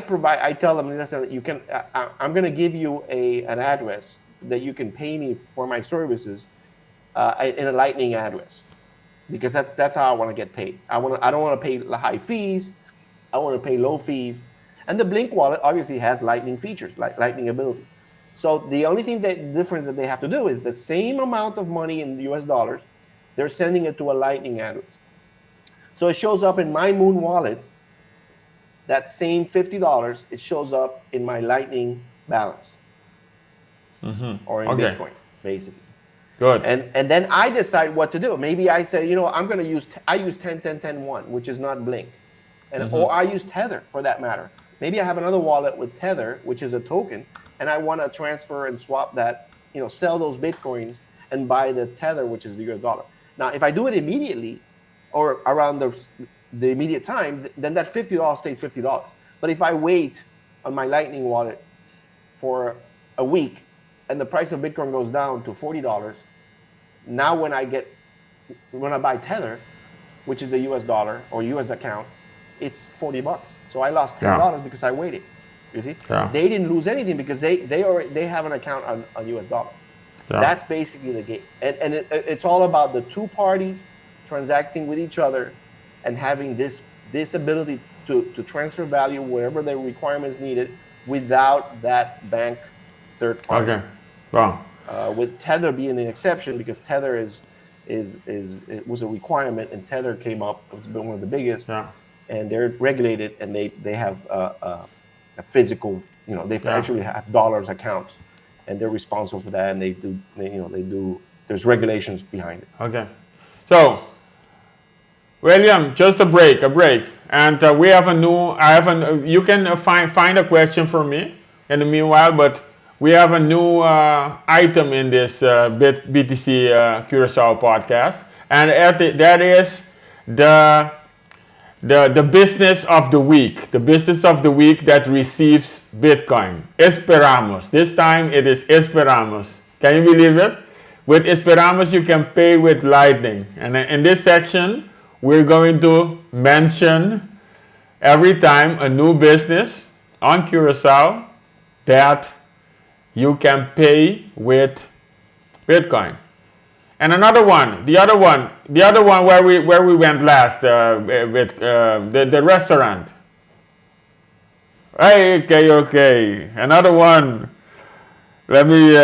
tell them, listen, you can. I'm going to give you an address that you can pay me for my services in a Lightning address. because that's how I want to get paid. I don't want to pay high fees. I want to pay low fees. And the Blink wallet obviously has Lightning features, like Lightning ability. So the only difference that they have to do is the same amount of money in US dollars, they're sending it to a Lightning address. So it shows up in my Moon wallet. That same $50, it shows up in my Lightning balance, or in Bitcoin, basically.
Good.
And then I decide what to do. Maybe I say, I'm going to use 10-10-10-1, which is not Blink, or I use Tether for that matter. Maybe I have another wallet with Tether, which is a token, and I want to transfer and swap that, sell those Bitcoins and buy the Tether, which is the US dollar. Now, if I do it immediately or around the immediate time, then that $50 stays $50. But if I wait on my Lightning wallet for a week and the price of Bitcoin goes down to $40, now when I buy Tether, which is the US dollar or US account, it's $40. So I lost $10 because I waited. You see, they didn't lose anything because they have an account on US dollar. That's basically the game, and it's all about the two parties transacting with each other and having this ability to transfer value wherever the requirements needed without that bank third party.
Okay, wow.
With Tether being an exception because Tether it was a requirement, and Tether came up. It's been one of the biggest, and they're regulated, and they have a physical. They actually have dollars accounts, and they're responsible for that, and they do. There's regulations behind it.
Okay, so William, just a break, and we have you can find a question for me in the meanwhile, but we have a new item in this BTC Curacao podcast, and that is the business of the week, that receives Bitcoin. Esperamos. This time it is Esperamos. Can you believe it? With Esperamos you can pay with Lightning, and in this section we're going to mention every time a new business on Curacao that you can pay with Bitcoin. And another one, the other one where we went last with the restaurant. Okay. Another one. Let me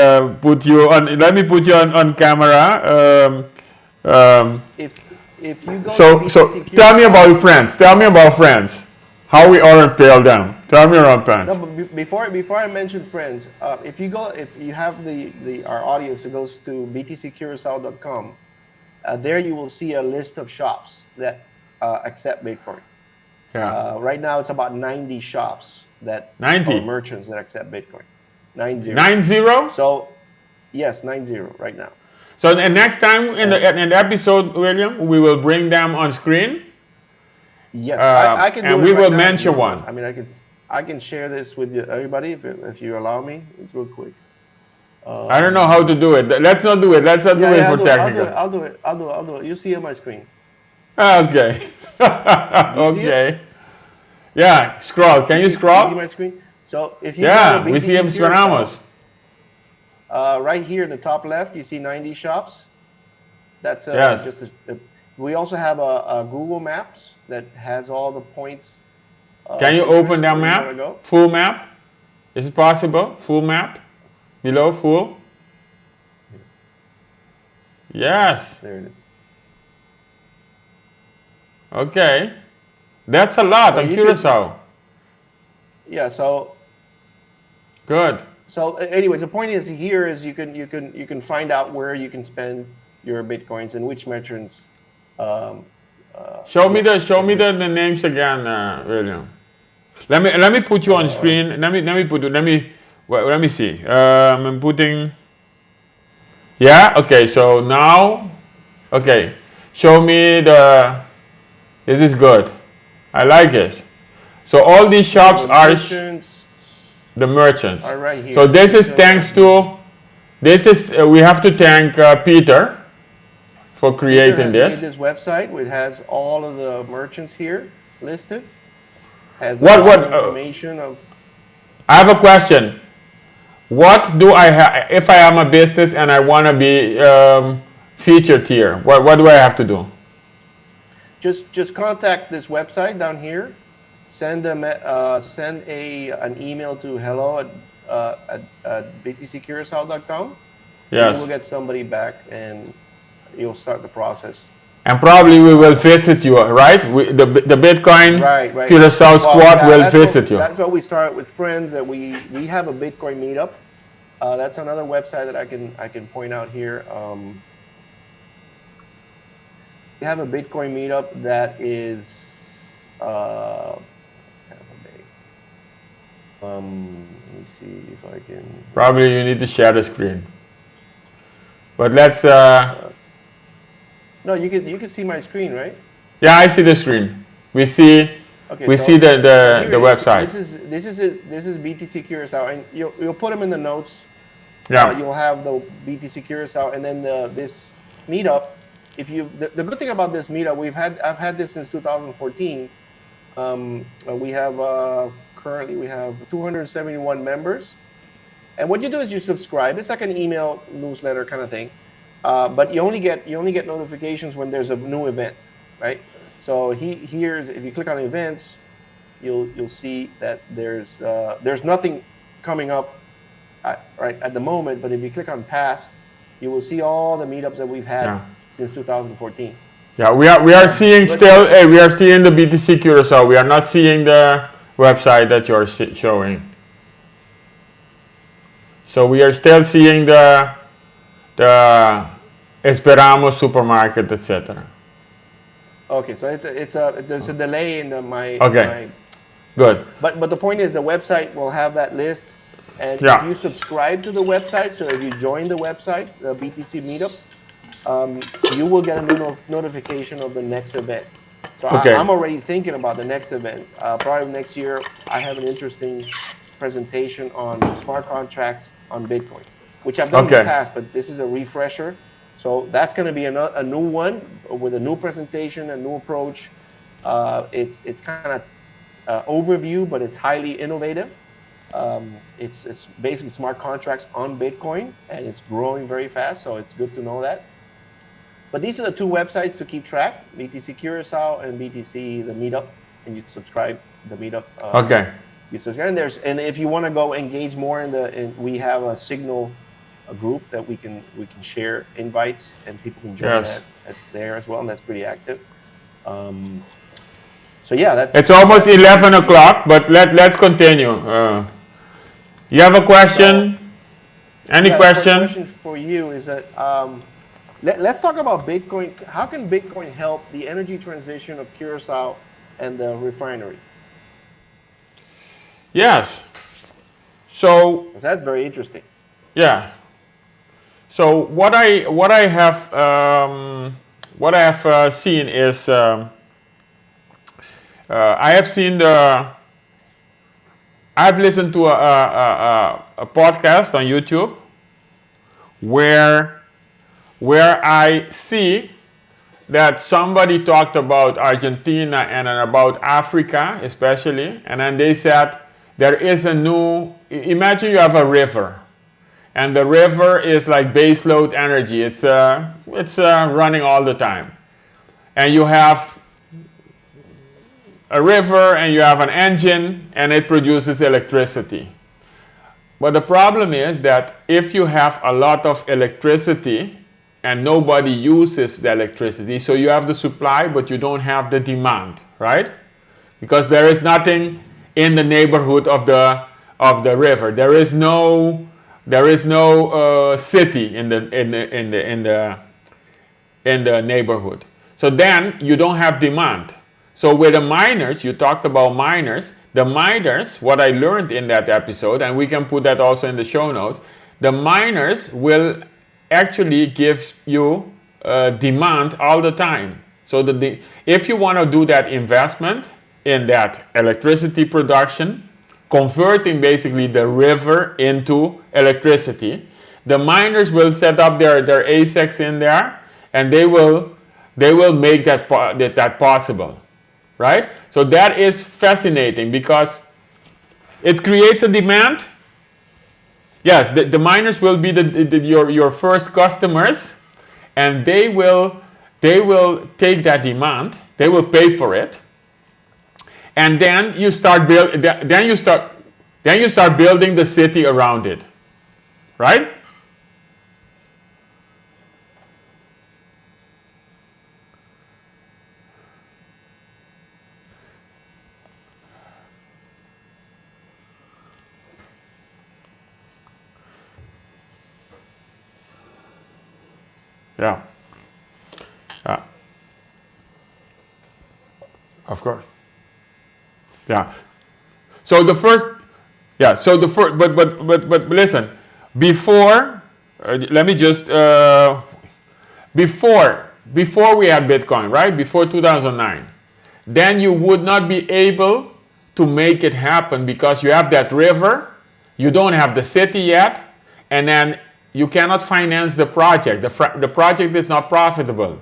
put you on camera.
If you go
so tell me about friends. How we repel them. Tell me about friends.
No, but before I mention friends, if you have our audience who goes to btccuracao.com, there you will see a list of shops that accept Bitcoin.
Yeah.
Right now it's about 90 shops or merchants that accept Bitcoin. 90.
90?
So yes, 90 right now.
So the next time in the episode, William, we will bring them on screen.
Yes, I can do it.
And we will mention one.
I mean, I can share this with everybody if you allow me. It's real quick.
I don't know how to do it. Let's not do it. Let's not do it for technical.
I'll do it. You see it on my screen.
Okay. Okay. Yeah, scroll. Can you scroll?
See my screen? So if you
we see Esperamos.
Right here in the top left, you see 90 shops. That's we also have a Google Maps that has all the points.
Can you open that map? Full map? Is it possible? Full map? Below full? Yes.
There it is.
Okay. That's a lot on Curacao.
So.
Good.
So anyways, the point is you can find out where you can spend your Bitcoins and which merchants.
Show me the names again, William. Let me put you on screen. Let me see. I'm putting. Yeah. Okay. So now, okay. Show me This is good. I like it. So all these shops the merchants.
Are right here.
So this is thanks to. We have to thank Peter for creating
Peter has made this website, which has all of the merchants here listed. Has information of.
I have a question. What do I have if I am a business and I want to be featured here? What do I have to do?
just contact this website down here. Send an email to hello at btccuracao.com.
Yes.
You will get somebody back, and you'll start the process.
And probably we will visit you, right? The Bitcoin
right.
Curacao squad will visit you.
That's what we start with friends. That we have a Bitcoin meetup. That's another website that I can point out here. We have a Bitcoin meetup that is let me see if I can.
Probably you need to share the screen. But let's.
No, you can see my screen, right?
Yeah, I see the screen. We see. Okay, we see the website.
This is BTC Curacao, and you'll put them in the notes.
Yeah.
You'll have the BTC Curacao, and then this meetup. If you the good thing about this meetup, I've had this since 2014. We have currently we have 271 members, and what you do is you subscribe. It's like an email newsletter kind of thing, but you only get notifications when there's a new event, right? So here's if you click on events, you'll see that there's nothing coming up right at the moment. But if you click on past, you will see all the meetups that we've had since 2014.
Yeah, we are seeing still. Hey, we are seeing the BTC Curacao. We are not seeing the website that you're showing. So we are still seeing the Esperamos supermarket, etc.
Okay, so there's a delay in my.
Okay. Good.
But the point is, the website will have that list, and if you subscribe to the website, so if you join the website, the BTC meetup, you will get a new notification of the next event. So I'm already thinking about the next event. Probably next year, I have an interesting presentation on smart contracts on Bitcoin, which I've done in the past, but this is a refresher. So that's going to be a new one with a new presentation, a new approach. It's kind of overview, but it's highly innovative. It's basically smart contracts on Bitcoin, and it's growing very fast, so it's good to know that. But these are the two websites to keep track: BTC Curacao and BTC the Meetup, and you subscribe the Meetup. You subscribe, and if you want to go engage more we have a Signal group that we can share invites, and people can join that there as well, and that's pretty active. So yeah, it's
almost 11 o'clock, but let's continue. You have a question? Any question?
My question for you is that let's talk about Bitcoin. How can Bitcoin help the energy transition of Curacao and the refinery?
Yes. So
that's very interesting.
Yeah. So what I have seen is I've listened to a podcast on YouTube where I see that somebody talked about Argentina and about Africa especially, and then they said there is imagine you have a river, and the river is like baseload energy. It's running all the time, and you have a river and you have an engine and it produces electricity. But the problem is that if you have a lot of electricity and nobody uses the electricity, so you have the supply but you don't have the demand, right? Because there is nothing in the neighborhood of the river. There is no city in the neighborhood. So then you don't have demand. So with the miners, you talked about miners. The miners, what I learned in that episode, and we can put that also in the show notes, the miners will actually give you demand all the time. So if you want to do that investment in that electricity production, converting basically the river into electricity, the miners will set up their ASICs in there, and they will make that possible. Right? So that is fascinating because it creates a demand. Yes, the miners will be your first customers, and they will take that demand They will pay for it. And then you start building the city around it. Right? Yeah. Of course. Yeah. So the first, but listen, before, let me just, before we had Bitcoin, right? Before 2009, then you would not be able to make it happen because you have that river, you don't have the city yet, and then you cannot finance the project. The project is not profitable.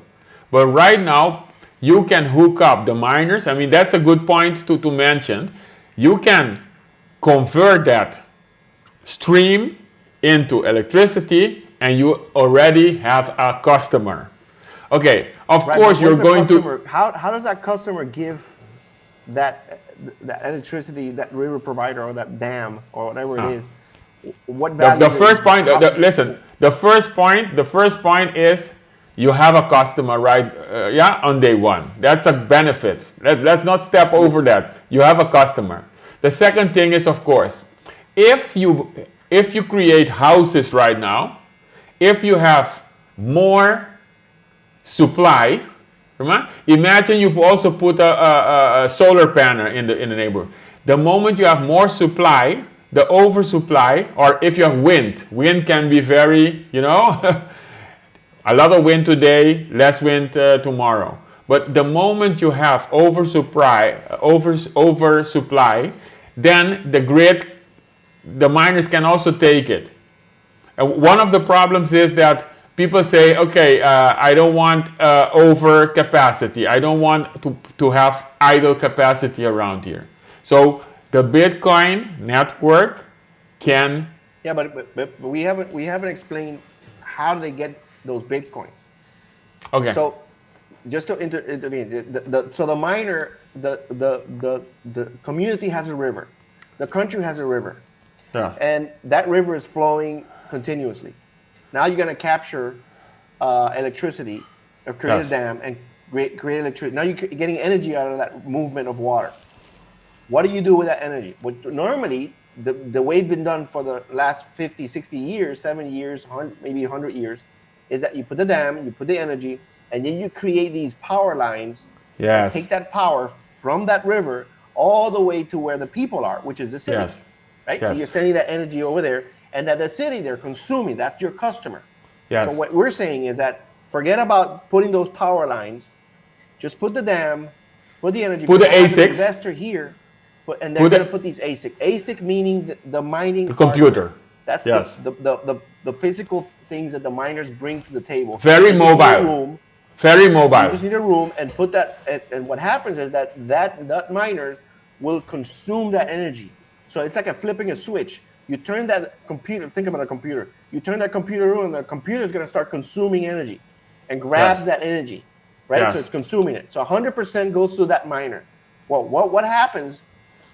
But right now, you can hook up the miners. I mean, that's a good point to mention. You can convert that stream into electricity, and you already have a customer. Okay, of course you're going to...
How does that customer give that electricity, that river provider or that dam or whatever it is? What value?
The first point, listen, the first point is you have a customer, right? On day one. That's a benefit. Let's not step over that. You have a customer. The second thing is, of course, if you create houses right now, if you have more supply, imagine you also put a solar panel in the neighborhood. The moment you have more supply, the oversupply, or if you have wind can be very, a lot of wind today, less wind tomorrow. But the moment you have oversupply, then the grid, the miners can also take it. One of the problems is that people say, okay, I don't want over capacity. I don't want to have idle capacity around here. So the Bitcoin network can...
Yeah, but we haven't explained how do they get those Bitcoins.
Okay.
So just to intervene, so the miner, the community has a river, the country has a river, and that river is flowing continuously. Now you're going to capture electricity, or create a dam and create electricity. Now you're getting energy out of that movement of water. What do you do with that energy? Normally, the way it's been done for the last 50, 60 years, 70 years, maybe 100 years, is that you put the dam, you put the energy, and then you create these power lines.
Yes.
Take that power from that river all the way to where the people are, which is the city.
Yes.
Right?
Yes.
So you're sending that energy over there, and that the city they're consuming, that's your customer.
Yes.
So what we're saying is that forget about putting those power lines, just put the dam, put the energy,
put the
ASICs.
ASICs.
Investor here, and they're going to put these ASIC. ASIC meaning the mining.
The computer.
That's the physical things that the miners bring to the table.
Very mobile. Very mobile.
You just need a room and put that. And what happens is that miner will consume that energy. So it's like flipping a switch. You turn that computer. Think about a computer. You turn that computer on, and the computer is going to start consuming energy, and grabs that energy, right?
Yes.
So it's consuming it. So 100% goes to that miner. Well, what happens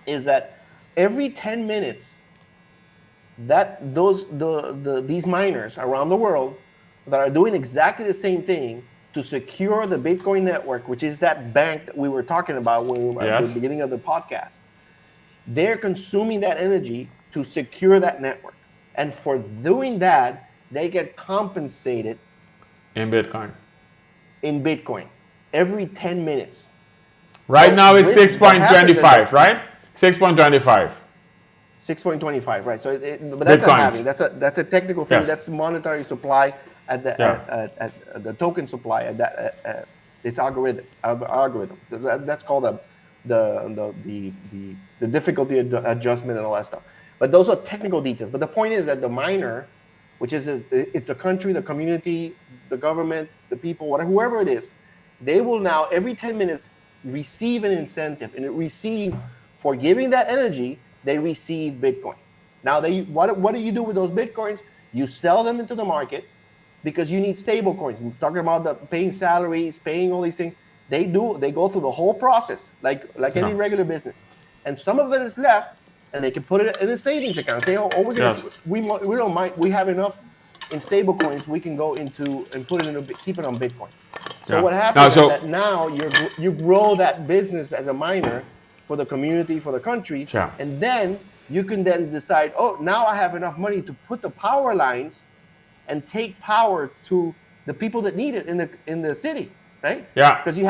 is that every 10 minutes, these miners around the world that are doing exactly the same thing to secure the Bitcoin network, which is that bank that we were talking about when we were at the beginning of the podcast, they're consuming that energy to secure that network. And for doing that, they get compensated
in Bitcoin.
Every 10 minutes.
Right now it's 6.25, right? 6.25.
6.25, right? So, but that's a halving. That's a technical thing.
Yes.
That's monetary supply at the token supply at that its algorithm. That's called the difficulty adjustment and all that stuff. But those are technical details. But the point is that the miner, which is it's the country, the community, the government, the people, whoever it is, they will now every 10 minutes receive an incentive, and for giving that energy, they receive Bitcoin. Now, what do you do with those Bitcoins? You sell them into the market because you need stable coins. We're talking about paying salaries, paying all these things. They go through the whole process like any regular business, and some of it is left, and they can put it in a savings account. Say, we're gonna we don't mind. We have enough in stable coins. We can go into and put it in keep it on Bitcoin. So what happens is that now you grow that business as a miner for the community, for the country, and then you can then decide, now I have enough money to put the power lines and take power to the people that need it in the city, right?
Yeah.
Because you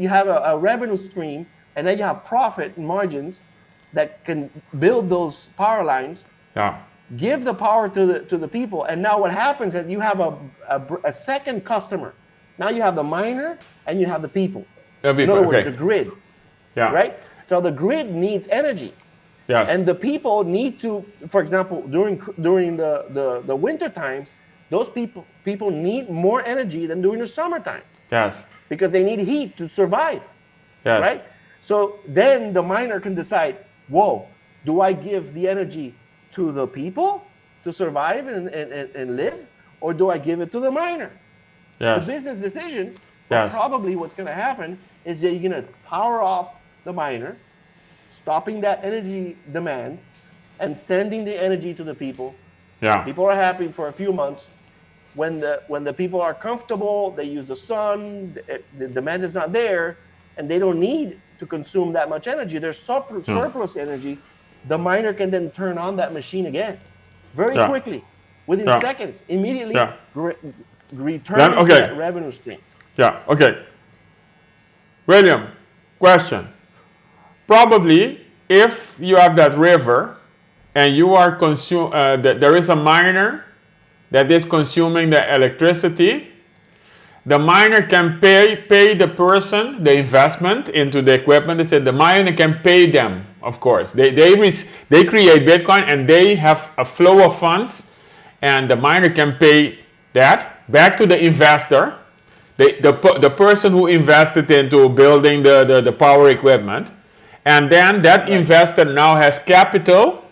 have a revenue stream, and then you have profit margins that can build those power lines.
Yeah.
Give the power to the people, and now what happens is you have a second customer. Now you have the miner and you have the people. In other words, the grid.
Yeah.
Right? So the grid needs energy.
Yes.
And the people need to, for example, during the winter time, those people need more energy than during the summertime.
Yes.
Because they need heat to survive.
Yes.
Right? So then the miner can decide, do I give the energy to the people to survive and live, or do I give it to the miner?
Yes.
It's a business decision. But probably what's going to happen is that you're going to power off the miner, stopping that energy demand, and sending the energy to the people.
Yeah.
People are happy for a few months. When the people are comfortable, they use the sun, the demand is not there, and they don't need to consume that much energy. There's surplus energy. The miner can then turn on that machine again very quickly, within seconds, immediately return to that revenue stream.
Yeah, okay. William, question. Probably if you have that river and you are there is a miner that is consuming the electricity, the miner can pay the person the investment into the equipment. They said the miner can pay them, of course. They create Bitcoin and they have a flow of funds, and the miner can pay that back to the investor, the person who invested into building the power equipment, and then that investor now has capital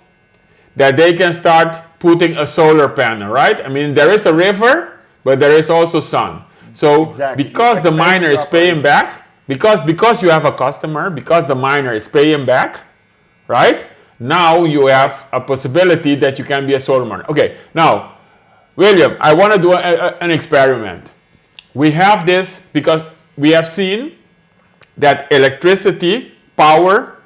that they can start putting a solar panel, right? I mean, there is a river, but there is also sun. So because the miner is paying back, because you have a customer, because the miner is paying back, right? Now you have a possibility that you can be a solar miner. Okay, now, William, I want to do an experiment. We have this because we have seen that electricity, power,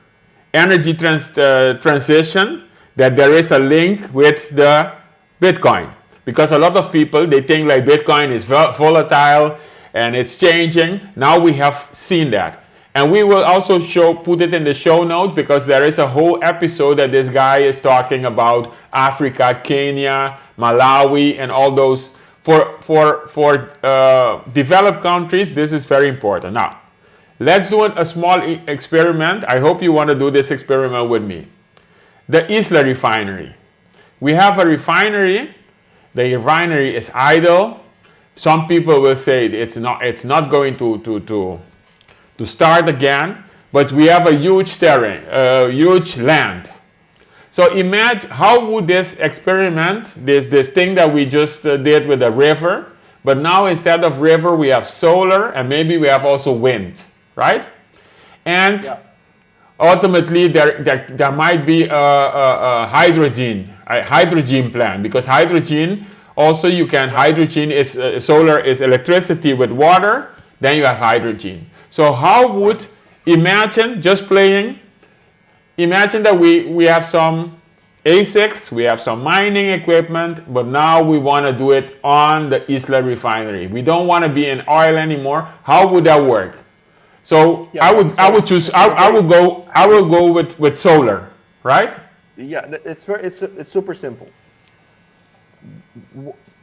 energy transition, that there is a link with the Bitcoin. Because a lot of people, they think like Bitcoin is volatile and it's changing. Now we have seen that. And we will also put it in the show notes, because there is a whole episode that this guy is talking about Africa, Kenya, Malawi, and all those. For developed countries, this is very important. Now, let's do a small experiment. I hope you want to do this experiment with me. The Isla refinery. We have a refinery. The refinery is idle. Some people will say it's not going to start again, but we have a huge terrain, huge land. So imagine how would this experiment, this thing that we just did with the river, but now instead of river we have solar, and maybe we have also wind, right? And ultimately there might be a hydrogen plant, because hydrogen also hydrogen is solar is electricity with water, then you have hydrogen. So how would, imagine that we have some ASICs, we have some mining equipment, but now we want to do it on the Isla refinery. We don't want to be in oil anymore. How would that work? So I will go with solar, right?
Yeah, it's super simple.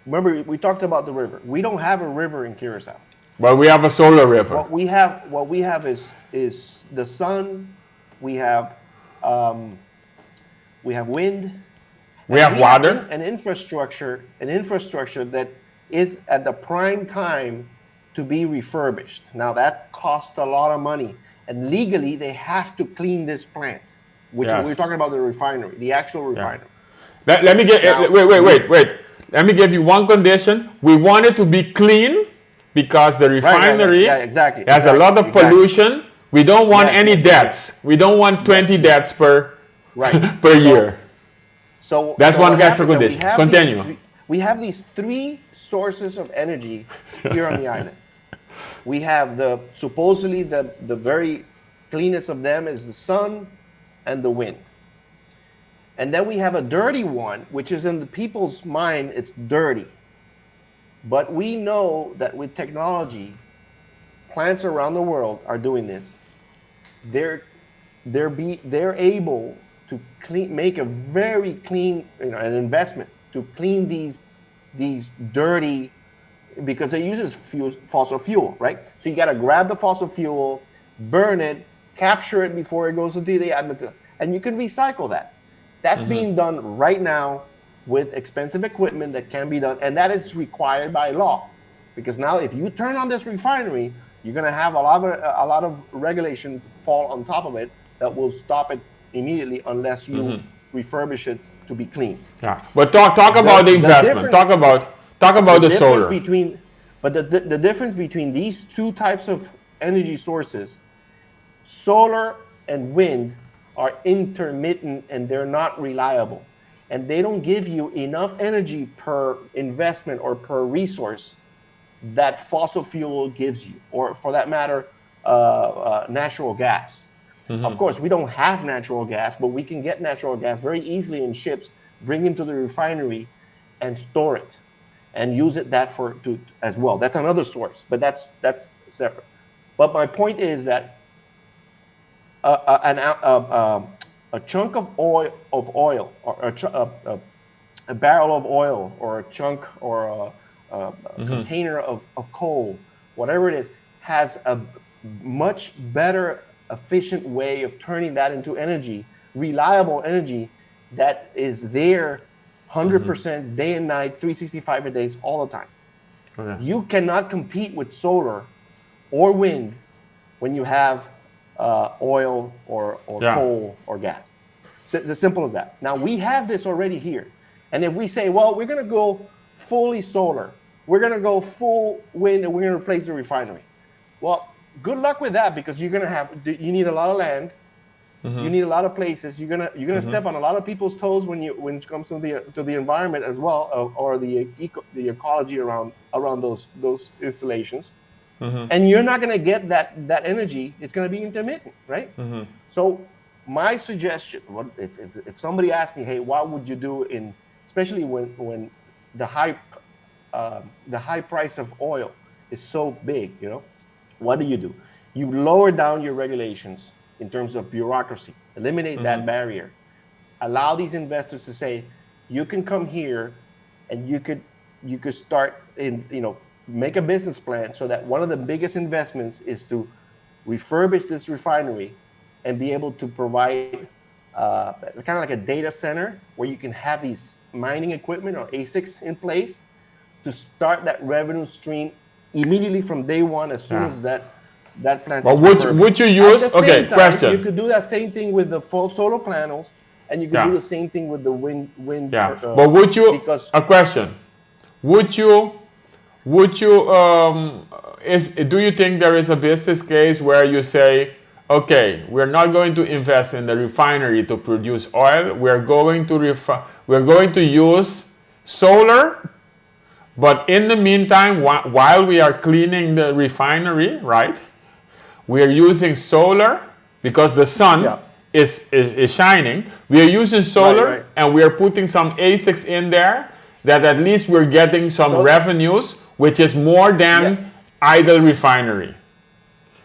Remember, we talked about the river. We don't have a river in Curacao.
But we have a solar river.
What we have is the sun. We have wind.
We have water.
An infrastructure that is at the prime time to be refurbished. Now that costs a lot of money, and legally they have to clean this plant, which we're talking about the refinery, the actual refinery.
Let me get wait. Let me give you one condition. We want it to be clean because the refinery
Yeah, exactly.
has a lot of pollution. We don't want any deaths. We don't want 20 deaths per per year.
So
that's one
what
extra
happens is
condition. Continue.
we have these three sources of energy here on the island. We have supposedly the very cleanest of them is the sun and the wind. And then we have a dirty one, which is in the people's mind, it's dirty. But we know that with technology, plants around the world are doing this. They're able to make a very clean, an investment to clean these dirty, because it uses fossil fuel, right? So you got to grab the fossil fuel, burn it, capture it before it goes into the atmosphere, and you can recycle that. That's being done right now with expensive equipment that can be done, and that is required by law. Because now, if you turn on this refinery, you're going to have a lot of regulation fall on top of it that will stop it immediately unless you refurbish it to be clean.
Yeah, but talk about the investment. Talk about the solar.
The difference between these two types of energy sources, solar and wind, are intermittent and they're not reliable. And they don't give you enough energy per investment or per resource that fossil fuel gives you, or for that matter, natural gas. Of course, we don't have natural gas, but we can get natural gas very easily in ships, bring it to the refinery, and store it, and use it as well. That's another source, but that's separate. But my point is that a chunk of oil, or a barrel of oil, or a chunk, or a container of coal, whatever it is, has a much better, efficient way of turning that into energy, reliable energy that is there 100% day and night, 365 days, all the time. Okay. You cannot compete with solar or wind when you have oil or coal or gas. So it's as simple as that. Now, we have this already here. And if we say, well, we're going to go fully solar, we're going to go full wind, and we're going to replace the refinery. Well, good luck with that, because you need a lot of land. You need a lot of places. You're gonna step on a lot of people's toes when it comes to the environment as well, or the ecology around those installations. And you're not gonna get that energy. It's gonna be intermittent, right? So my suggestion, if somebody asked me, hey, what would you do especially when the high price of oil is so big, what do? You lower down your regulations in terms of bureaucracy, eliminate that barrier, allow these investors to say, you can come here and you could start make a business plan, so that one of the biggest investments is to refurbish this refinery and be able to provide kind of like a data center where you can have these mining equipment or ASICs in place to start that revenue stream immediately from day one, as soon as that plant. But
would you use? Okay, question.
You could do that same thing with the full solar panels, and you could do the same thing with the wind.
Yeah. But would you? A question. Would you? Do you think there is a business case where you say, okay, we're not going to invest in the refinery to produce oil. We're going to use solar. But in the meantime, while we are cleaning the refinery, right, we are using solar because the sun is shining. We are using solar, and we are putting some ASICs in there that at least we're getting some revenues, which is more than idle refinery.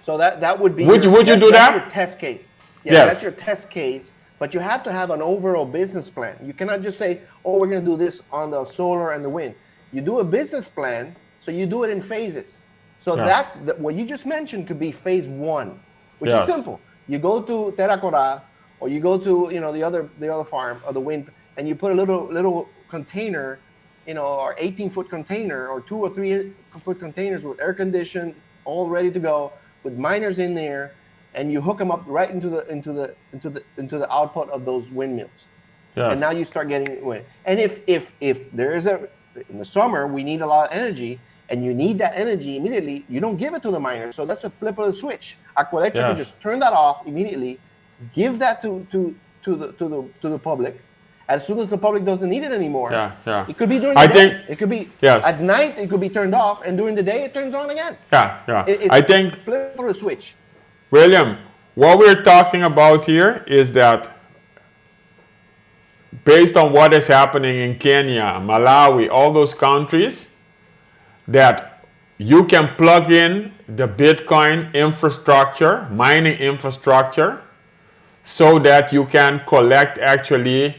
So that would be.
Would you do that?
Your test case. Yes, that's your test case. But you have to have an overall business plan. You cannot just say, oh, we're going to do this on the solar and the wind. You do a business plan, so you do it in phases. So that what you just mentioned could be phase one, which is simple. You go to Terracora, or you go to the other farm or the wind, and you put a little container, or 18-foot container, or 2 or 3 foot containers with air conditioned, all ready to go, with miners in there, and you hook them up right into the output of those windmills. And now you start getting wind. And if there is in the summer, we need a lot of energy, and you need that energy immediately, you don't give it to the miner. So that's a flip of the switch. Aquaelectric can
Yes.
just turn that off immediately, give that to the public. As soon as the public doesn't need it anymore,
Yeah.
it could be during
I
the
think
day. It could be
yes.
at night. It could be turned off, and during the day it turns on again.
Yeah.
It's
I think,
flip of the switch.
William, what we're talking about here is that based on what is happening in Kenya, Malawi, all those countries, that you can plug in the Bitcoin infrastructure, mining infrastructure, so that you can collect actually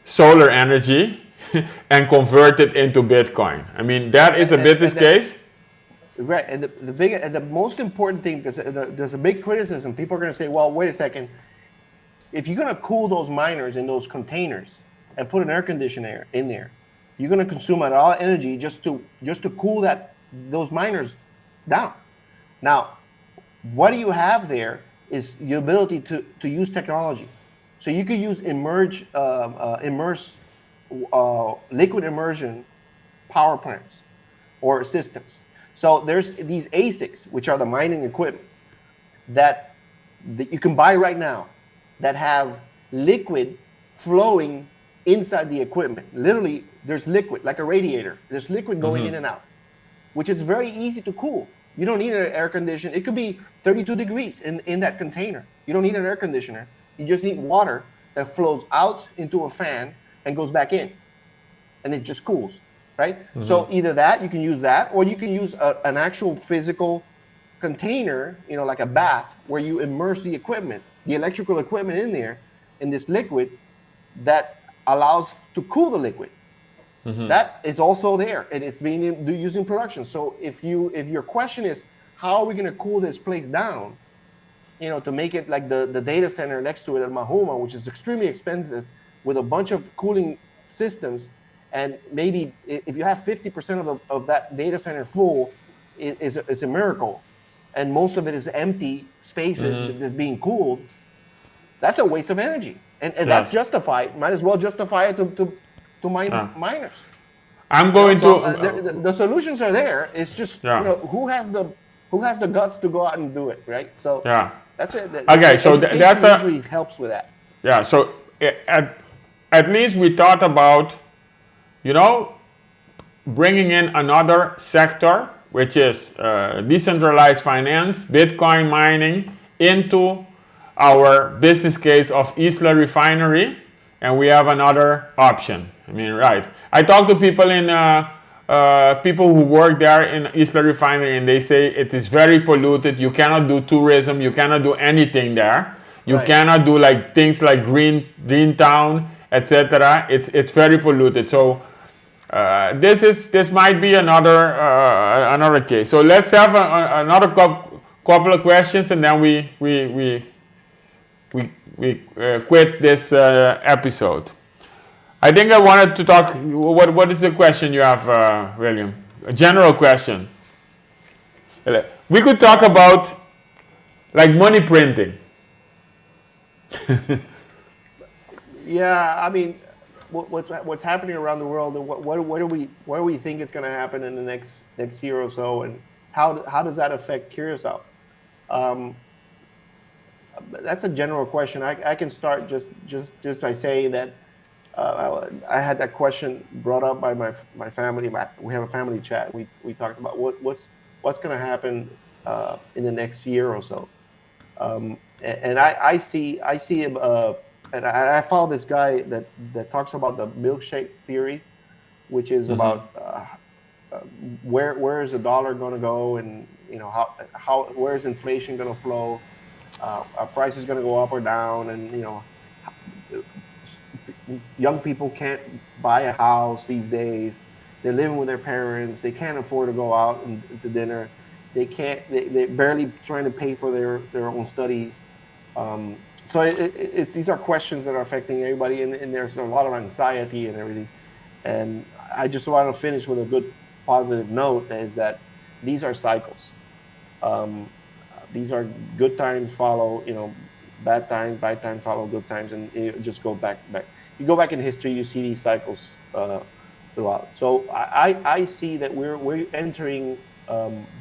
solar energy and convert it into Bitcoin. I mean, that is a business case.
Right, and the most important thing, because there's a big criticism. People are going to say, well, wait a second. If you're going to cool those miners in those containers and put an air conditioner in there, you're going to consume a lot of energy just to cool those miners down. Now, what do you have there is the ability to use technology. So you could use liquid immersion power plants or systems. So there's these ASICs, which are the mining equipment that you can buy right now, that have liquid flowing inside the equipment. Literally, there's liquid, like a radiator. There's liquid going in and out, which is very easy to cool. You don't need an air conditioner. It could be 32 degrees in that container. You don't need an air conditioner. You just need water that flows out into a fan and goes back in, and it just cools, right? So either that, you can use that, or you can use an actual physical container, like a bath, where you immerse the equipment, the electrical equipment in there, in this liquid that allows to cool the liquid. That is also there, and it's being used in production. So if your question is, how are we going to cool this place down, to make it like the data center next to it at Mahoma, which is extremely expensive, with a bunch of cooling systems, and maybe if you have 50% of that data center full, it's a miracle, and most of it is empty spaces that's being cooled. That's a waste of energy, and that's justified. Might as well justify it to miners.
I'm going to.
The solutions are there. It's just who has the guts to go out and do it, right? So that's it.
Okay, so that's
usually helps with that.
Yeah. So at least we thought about, bringing in another sector, which is decentralized finance, Bitcoin mining, into our business case of Isla Refinery, and we have another option. I mean, right. I talk to people people who work there in Isla Refinery, and they say it is very polluted. You cannot do tourism. You cannot do anything there. You cannot do like things like green town, etc. It's very polluted. So this might be another case. So let's have another couple of questions, and then we quit this episode. I think I wanted to talk. What is the question you have, William? A general question. We could talk about like money printing.
Yeah, I mean, what's happening around the world, and what do we think is going to happen in the next year or so, and how does that affect Curacao? That's a general question. I can start just by saying that I had that question brought up by my family. We have a family chat. We talked about what's going to happen in the next year or so. And I see and I follow this guy that talks about the milkshake theory, which is about where is the dollar going to go, and how where is inflation going to flow, are prices going to go up or down, and young people can't buy a house these days. They're living with their parents. They can't afford to go out to dinner. They're barely trying to pay for their own studies. So these are questions that are affecting everybody, and there's a lot of anxiety and everything. And I just want to finish with a good positive note, is that these are cycles. These are good times follow, bad times follow good times, and it just go back. You go back in history, you see these cycles throughout. So I see that we're entering,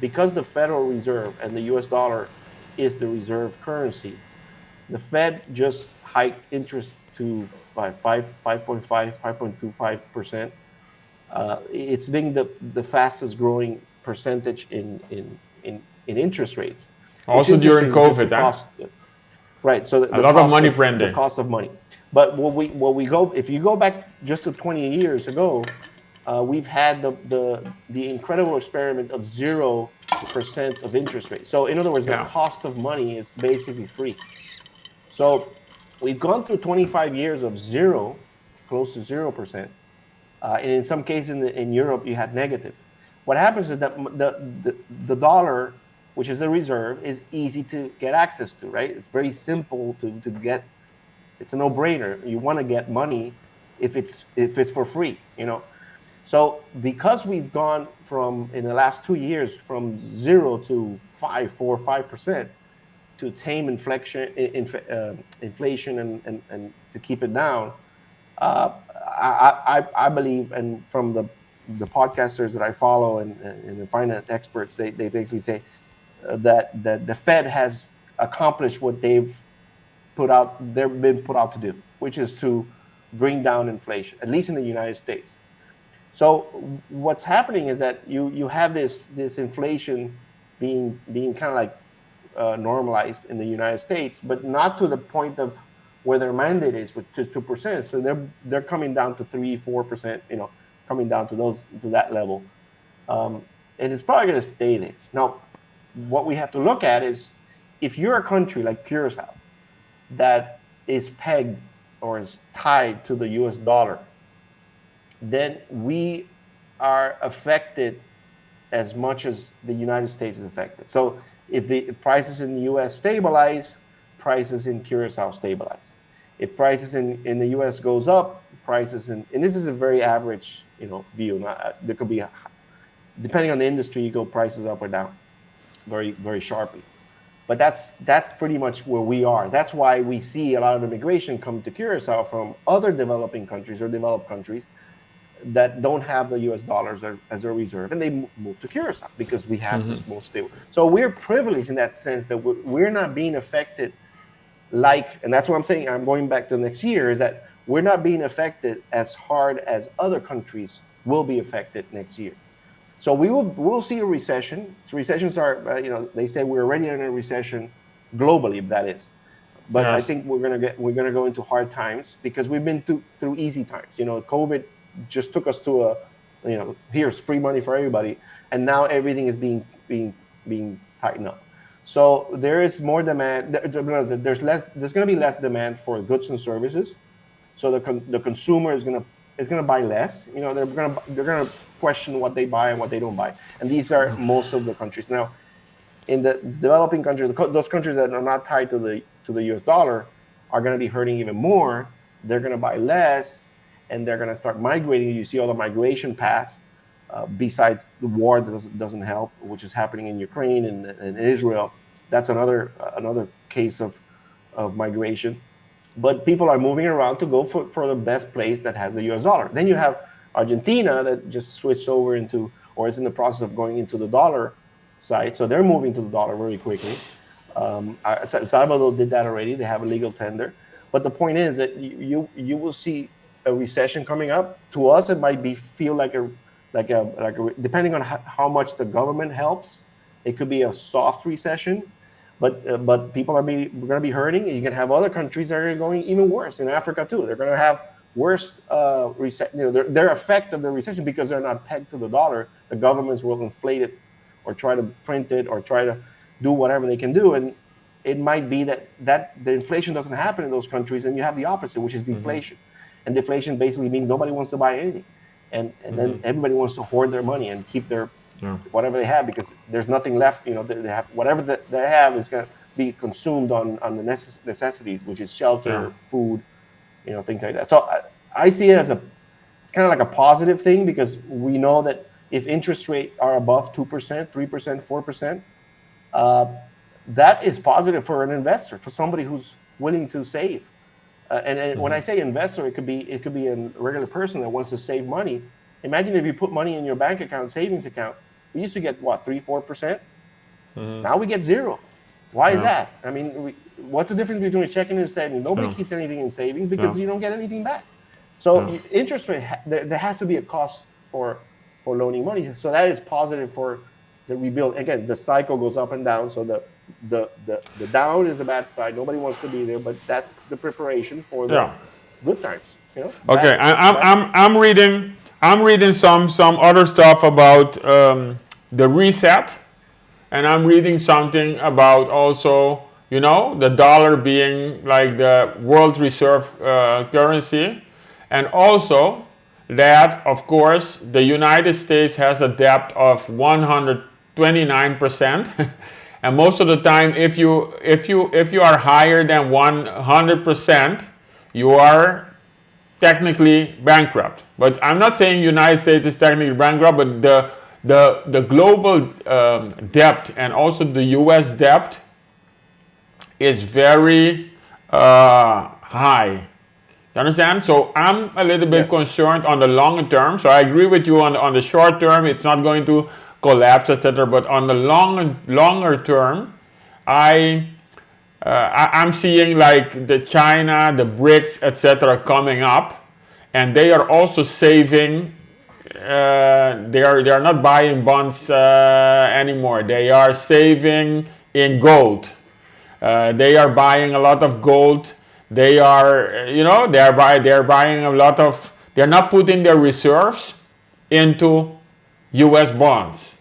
because the Federal Reserve and the U.S. dollar is the reserve currency. The Fed just hiked interest to 5.25%. It's been the fastest growing percentage in interest rates, which
Also
interest
during
rate is just the
COVID,
cost, right? So
a lot of money
the
printing.
cost of money. But what we go, if you go back just to 20 years ago, we've had the incredible experiment of 0% of interest rate. So in other words, the
Yeah.
cost of money is basically free. So we've gone through 25 years of zero, close to 0%. And in some cases in Europe, you had negative. What happens is that the dollar, which is the reserve, is easy to get access to, right? It's very simple to get. It's a no-brainer. You want to get money if it's for free, you know. So because we've gone from, in the last 2 years, from 0 to 5% to tame inflation and to keep it down, I believe, and from the podcasters that I follow and the finance experts, they basically say that the Fed has accomplished what they've been put out to do, which is to bring down inflation, at least in the United States. So what's happening is that you have this inflation being kind of like normalized in the United States, but not to the point of where their mandate is, which is 2%. So they're coming down to 3-4%, you know, coming down to that level, and it's probably going to stay there. Now, what we have to look at is, if you're a country like Curacao that is pegged or is tied to the U.S. dollar, then we are affected as much as the United States is affected. So if the prices in the U.S. stabilize, prices in Curacao stabilize. If prices in the U.S. goes up, prices and this is a very average, you know, view. There could be, depending on the industry, you go prices up or down very, very sharply. But that's pretty much where we are. That's why we see a lot of immigration come to Curacao from other developing countries or developed countries that don't have the U.S. dollars as their reserve, and they move to Curacao because we have this most stable. So we're privileged in that sense that we're not being affected and that's what I'm saying. I'm going back to next year, is that we're not being affected as hard as other countries will be affected next year. So we'll see a recession. So recessions are, they say we're already in a recession globally, that is. But I
Yes.
think we're gonna go into hard times because we've been through easy times. You know, COVID just took us to here's free money for everybody, and now everything is being tightened up. So there is more demand. There's going to be less demand for goods and services. So the consumer is going to buy less. You know, they're going to question what they buy and what they don't buy. And these are most of the countries now. In the developing countries, those countries that are not tied to the U.S. dollar are going to be hurting even more. They're going to buy less, and they're going to start migrating. You see all the migration paths. Besides the war that doesn't help, which is happening in Ukraine and Israel, that's another case of migration. But people are moving around to go for the best place that has the U.S. dollar. Then you have Argentina that just switched over into, or is in the process of going into the dollar side. So they're moving to the dollar very quickly. El Salvador did that already. They have a legal tender. But the point is that you will see a recession coming up. To us, it might feel like a depending on how much the government helps, it could be a soft recession. But people are going to be hurting, and you can have other countries that are going even worse. In Africa too, they're going to have worse their effect of the recession because they're not pegged to the dollar. The governments will inflate it, or try to print it, or try to do whatever they can do, and it might be that the inflation doesn't happen in those countries, and you have the opposite, which is deflation. And deflation basically means nobody wants to buy anything, and then everybody wants to hoard their money and keep their whatever they have, because there's nothing left. You know, they have whatever that they have is going to be consumed on the necessities, which is shelter, food, things like that. So I see it as it's kind of like a positive thing, because we know that if interest rates are above 2%, 3%, 4%, that is positive for an investor, for somebody who's willing to save. And when I say investor, it could be a regular person that wants to save money. Imagine if you put money in your bank account, savings account. We used to get what, 3-4%. Now we get 0. Why is that? I mean, what's the difference between a checking and a savings? Nobody keeps anything in savings because you don't get anything back. So interest rate, there has to be a cost for loaning money. So that is positive for the rebuild. Again, the cycle goes up and down. So the down is the bad side. Nobody wants to be there, but that's the preparation for the good times. You know.
Okay, I'm reading some other stuff about the reset, and I'm reading something about also, you know, the dollar being like the world reserve currency, and also that, of course, the United States has a debt of 129%, and most of the time, if you are higher than 100%, you are technically bankrupt. But I'm not saying United States is technically bankrupt, but the global debt and also the U.S. debt is very high. You understand? So I'm a little bit concerned on the longer term. So I agree with you on the short term, it's not going to collapse, etc. But on the longer term, I'm seeing like the China, the BRICS, etc. coming up, and they are also saving. They are not buying bonds anymore. They are saving in gold. They are buying a lot of gold. They are, you know, they are buying a lot of. They are not putting their reserves into U.S. bonds.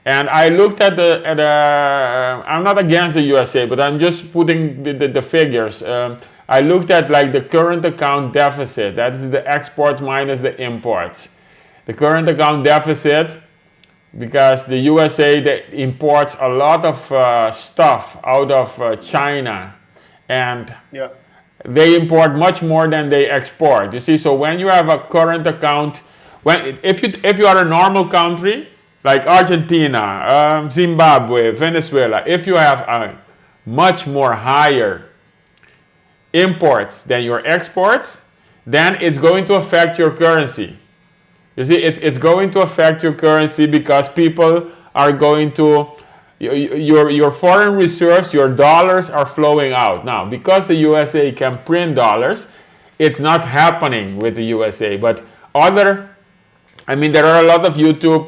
And I looked at I'm not against the USA, but I'm just putting the figures. I looked at like the current account deficit. That is the exports minus the imports. The current account deficit, because the USA imports a lot of stuff out of China, and they import much more than they export. You see, so when you have a current account, if you are a normal country, like Argentina, Zimbabwe, Venezuela, if you have a much more higher imports than your exports, then it's going to affect your currency. You see, it's going to affect your currency because people are going to, your foreign reserves, your dollars are flowing out. Now, because the USA can print dollars, it's not happening with the USA, but I mean, there are a lot of YouTube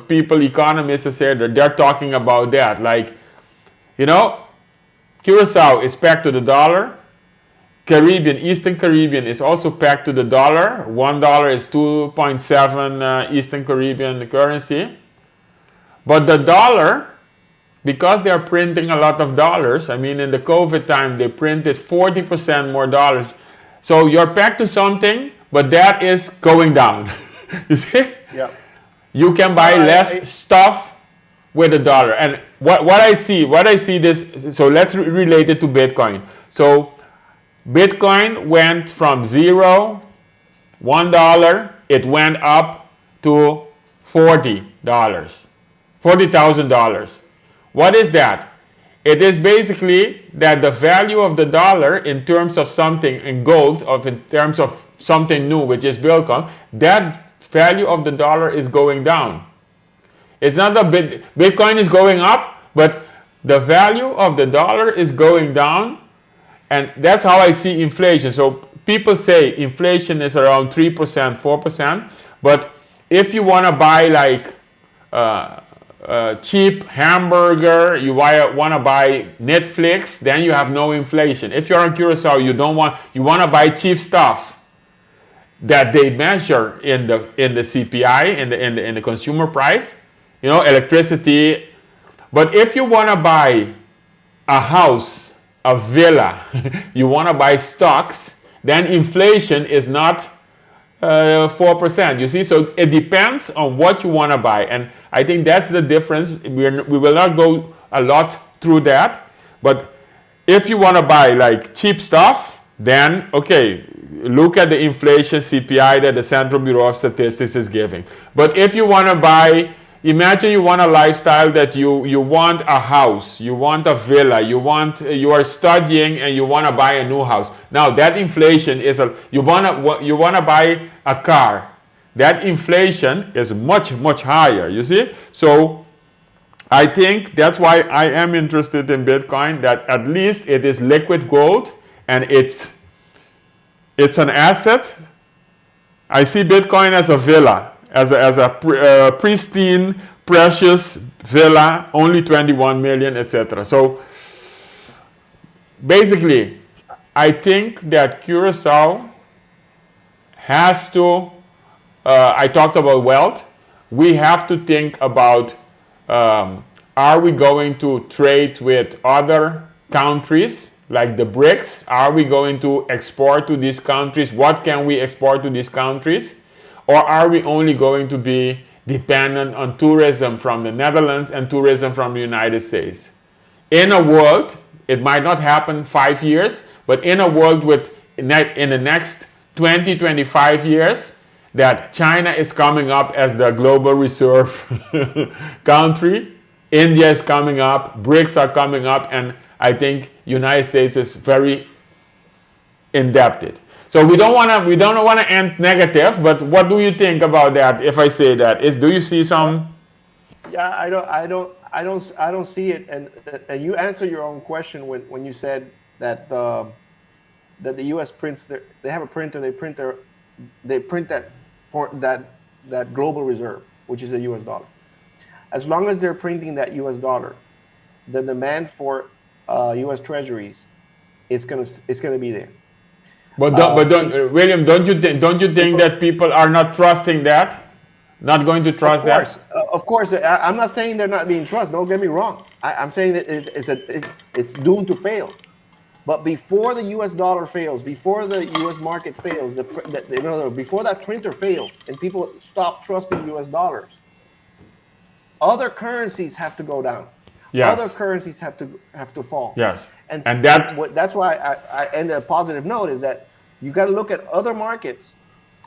people, economists, that say that they're talking about that. Like, you know, Curacao is pegged to the dollar. Caribbean, Eastern Caribbean is also pegged to the dollar. $1 is 2.7 Eastern Caribbean currency. But the dollar, because they are printing a lot of dollars, I mean, in the COVID time, they printed 40% more dollars. So you're pegged to something, but that is going down. You see?
Yeah.
You can buy less stuff with a dollar. And what I see this, so let's relate it to Bitcoin. So Bitcoin went from $0, $1, it went up to $40,000. What is that? It is basically that the value of the dollar in terms of something in gold, in terms of something new, which is Bitcoin, that value of the dollar is going down. It's not that Bitcoin is going up, but the value of the dollar is going down, and that's how I see inflation. So people say inflation is around 3%, 4%, but if you want to buy like cheap hamburger, you want to buy Netflix, then you have no inflation. If you're in Curacao, you want to buy cheap stuff that they measure in the CPI, in the consumer price, you know, electricity. But if you want to buy a house, a villa, you want to buy stocks, then inflation is not 4%. You see, so it depends on what you want to buy, and I think that's the difference. We will not go a lot through that, but if you want to buy like cheap stuff, then okay, look at the inflation CPI that the Central Bureau of Statistics is giving. But if you want to buy, imagine you want a lifestyle that you want a house, you want a villa, you are studying and you want to buy a new house. Now that inflation is you want to buy a car. that inflation is much, much higher, you see? So I think that's why I am interested in Bitcoin, that at least it is liquid gold and it's an asset. I see Bitcoin as a villa, as a pristine, precious villa, only 21 million, etc. So basically, I think that Curacao has to, I talked about wealth, we have to think about, are we going to trade with other countries like the BRICS? Are we going to export to these countries? What can we export to these countries? Or are we only going to be dependent on tourism from the Netherlands and tourism from the United States? In a world, it might not happen 5 years, but in a world with in the next 20, 25 years, that China is coming up as the global reserve country, India is coming up, BRICS are coming up, and I think United States is very indebted. So we don't want to end negative, but what do you think about that? If I say that, do you see some?
Yeah, I don't see it. And you answer your own question when you said that that the U.S. prints they have a printer, they print that for that global reserve, which is the U.S. dollar. As long as they're printing that U.S. dollar, the demand for U.S. Treasuries is gonna be there.
But William, don't you think that people are not trusting that? Not going to trust that?
Of course. I'm not saying they're not being trusted. Don't get me wrong. I'm saying that it's doomed to fail. But before the U.S. dollar fails, before the U.S. market fails, before that printer fails, and people stop trusting U.S. dollars, other currencies have to go down.
Yes.
Other currencies have to fall.
Yes.
And
that's
why I end a positive note is that you got to look at other markets.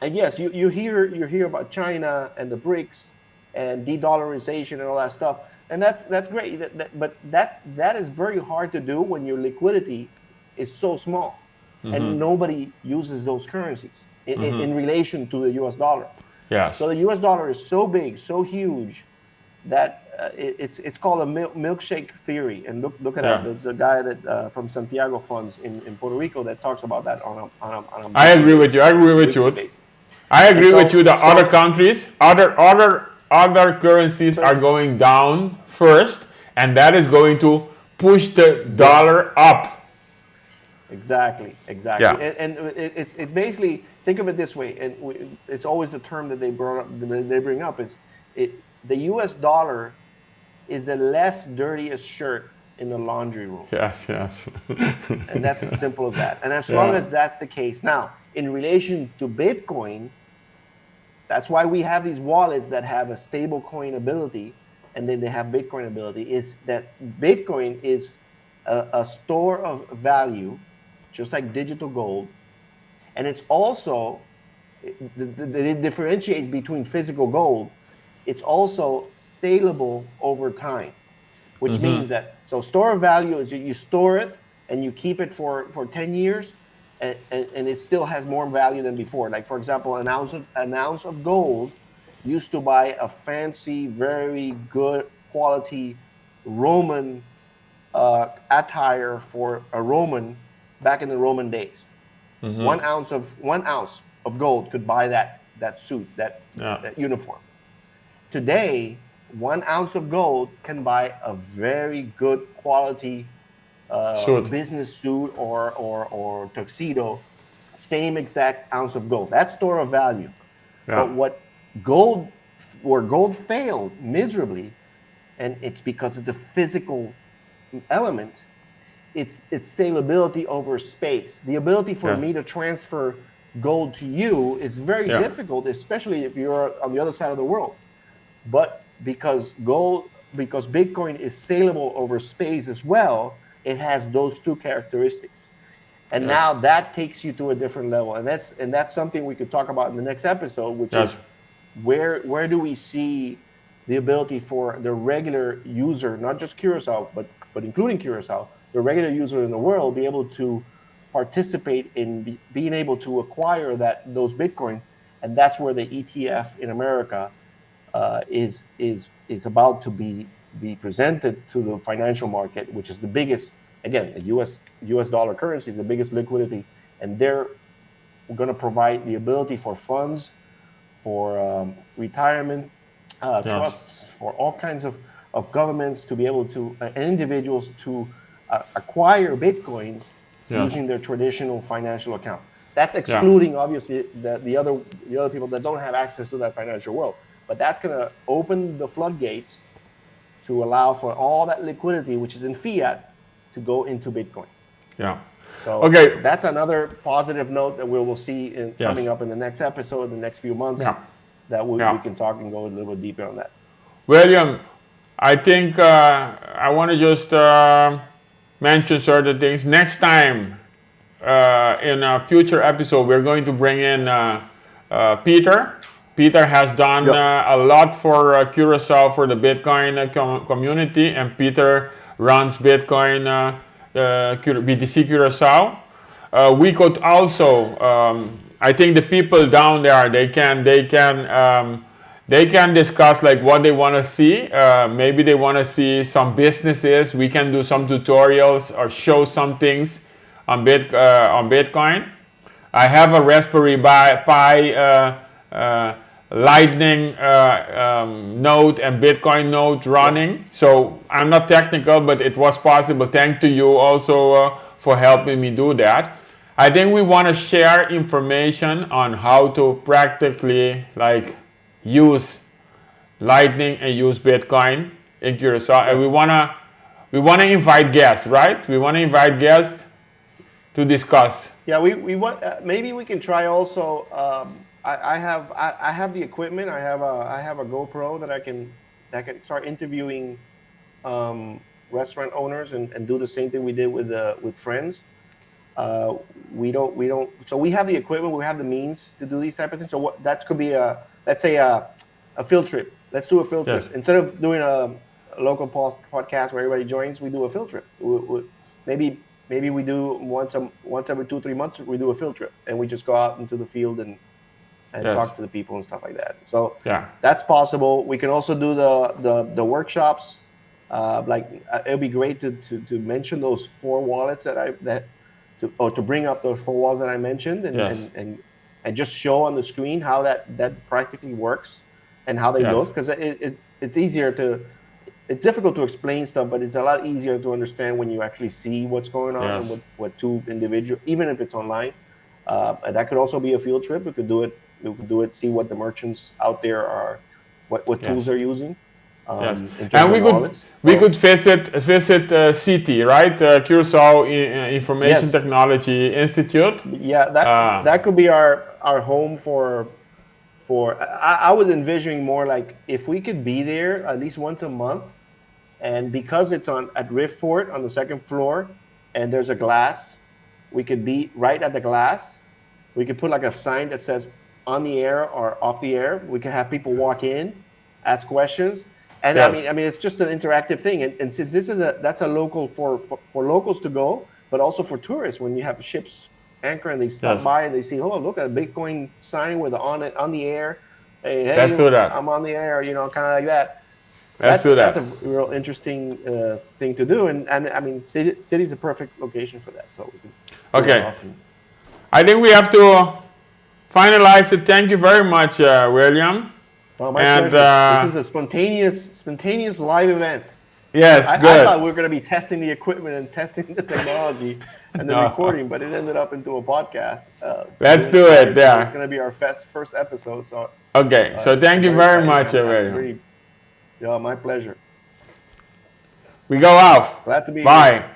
And yes, you hear about China and the BRICS and de-dollarization and all that stuff, and that's great. But that is very hard to do when your liquidity is so small, and nobody uses those currencies in relation to the U.S. dollar.
Yes.
So the U.S. dollar is so big, so huge, that it's called a milkshake theory. And look at that. There's a guy that from Santiago funds in Puerto Rico that talks about that on a
I agree with you. I agree with you. The other countries, other currencies are going down first, and that is going to push the dollar up.
Exactly.
Yeah.
And it's basically, think of it this way, and it's always a term that they bring up is the U.S. dollar is the less dirtiest shirt in the laundry room.
Yes.
And that's as simple as that. And as long as that's the case, now in relation to Bitcoin, that's why we have these wallets that have a stable coin ability, and then they have Bitcoin ability. Is that Bitcoin is a store of value, just like digital gold, and it's also it differentiates between physical gold. It's also saleable over time, which means that store of value is you store it and you keep it for 10 years, and it still has more value than before. Like, for example, an ounce of gold used to buy a fancy, very good quality Roman attire for a Roman back in the Roman days. 1 ounce of gold could buy that suit, that uniform. Today, 1 ounce of gold can buy a very good quality business suit or tuxedo, same exact ounce of gold. That's store of value. But where gold failed miserably, and it's because it's a physical element, it's salability over space. The ability for me to transfer gold to you is very difficult, especially if you're on the other side of the world. But because Bitcoin is saleable over space as well, it has those two characteristics. And now that takes you to a different level. And that's something we could talk about in the next episode, which is where do we see the ability for the regular user, not just Curacao, but including Curacao, the regular user in the world, be able to participate in being able to acquire those Bitcoins and that's where the ETF in America is about to be presented to the financial market, which is the biggest. Again, the U.S. dollar currency is the biggest liquidity, and they're going to provide the ability for funds, for retirement trusts, for all kinds of governments to be able to and individuals to acquire bitcoins using their traditional financial account. That's excluding obviously the other people that don't have access to that financial world. But that's going to open the floodgates to allow for all that liquidity, which is in fiat, to go into Bitcoin.
Yeah.
So that's another positive note that we will see coming up in the next episode, the next few months, that we can talk and go a little bit deeper on that.
William, I think I want to just mention certain things. Next time, in a future episode, we're going to bring in Peter. Peter has done a lot for Curacao, for the Bitcoin community, and Peter runs Bitcoin BTC Curacao. We could also, I think the people down there, they can discuss like what they want to see. Maybe they want to see some businesses. We can do some tutorials or show some things on Bitcoin. I have a Raspberry Pi Lightning node and Bitcoin node running. So I'm not technical, but it was possible. Thanks to you also for helping me do that. I think we want to share information on how to practically like use Lightning and use Bitcoin in Curacao. And we wanna invite guests, right? We want to invite guests to discuss.
Yeah, we want maybe we can try also. I have the equipment. I have a GoPro that I can start interviewing restaurant owners and do the same thing we did with friends. We don't. So we have the equipment. We have the means to do these type of things. So that could be let's say a field trip. Let's do a field trip instead of doing a local podcast where everybody joins. We do a field trip. Maybe we do once every 2-3 months. We do a field trip and we just go out into the field and talk to the people and stuff like that. So that's possible. We can also do the workshops. It'd be great to mention those 4 wallets to bring up those 4 wallets that I mentioned and just show on the screen how that practically works and how they look, because it's easier to. It's difficult to explain stuff, but it's a lot easier to understand when you actually see what's going on and what 2 individuals, even if it's online. And that could also be a field trip. We could do it. See what the merchants out there are, what tools they're using.
And we could visit city, right? Curacao Information Technology Institute.
Yeah, that could be our home for. I was envisioning more like if we could be there at least once a month, and because it's at Rift Fort on the 2nd floor, and there's a glass, we could be right at the glass. We could put like a sign that says on the air or off the air. We could have people walk in, ask questions, and I mean it's just an interactive thing. And since this is that's a local for locals to go, but also for tourists when you have ships anchor and they stop by and they see, oh, look at a Bitcoin sign with on the air. Hey,
let's do that.
I'm on the air, kind of like that.
Let's do that.
That's a real interesting thing to do, and I mean, city's a perfect location for that. So we can.
Okay. I think we have to finalize it. Thank you very much, William.
Well, my pleasure. This is a spontaneous live event.
Yes,
good. I thought we were going to be testing the equipment and testing the technology and the recording, but it ended up into a podcast.
Let's do it. Yeah.
It's going to be our first episode. So.
Okay. So thank you very much, William.
Yeah, my pleasure.
We go off.
Glad to be here.
Bye.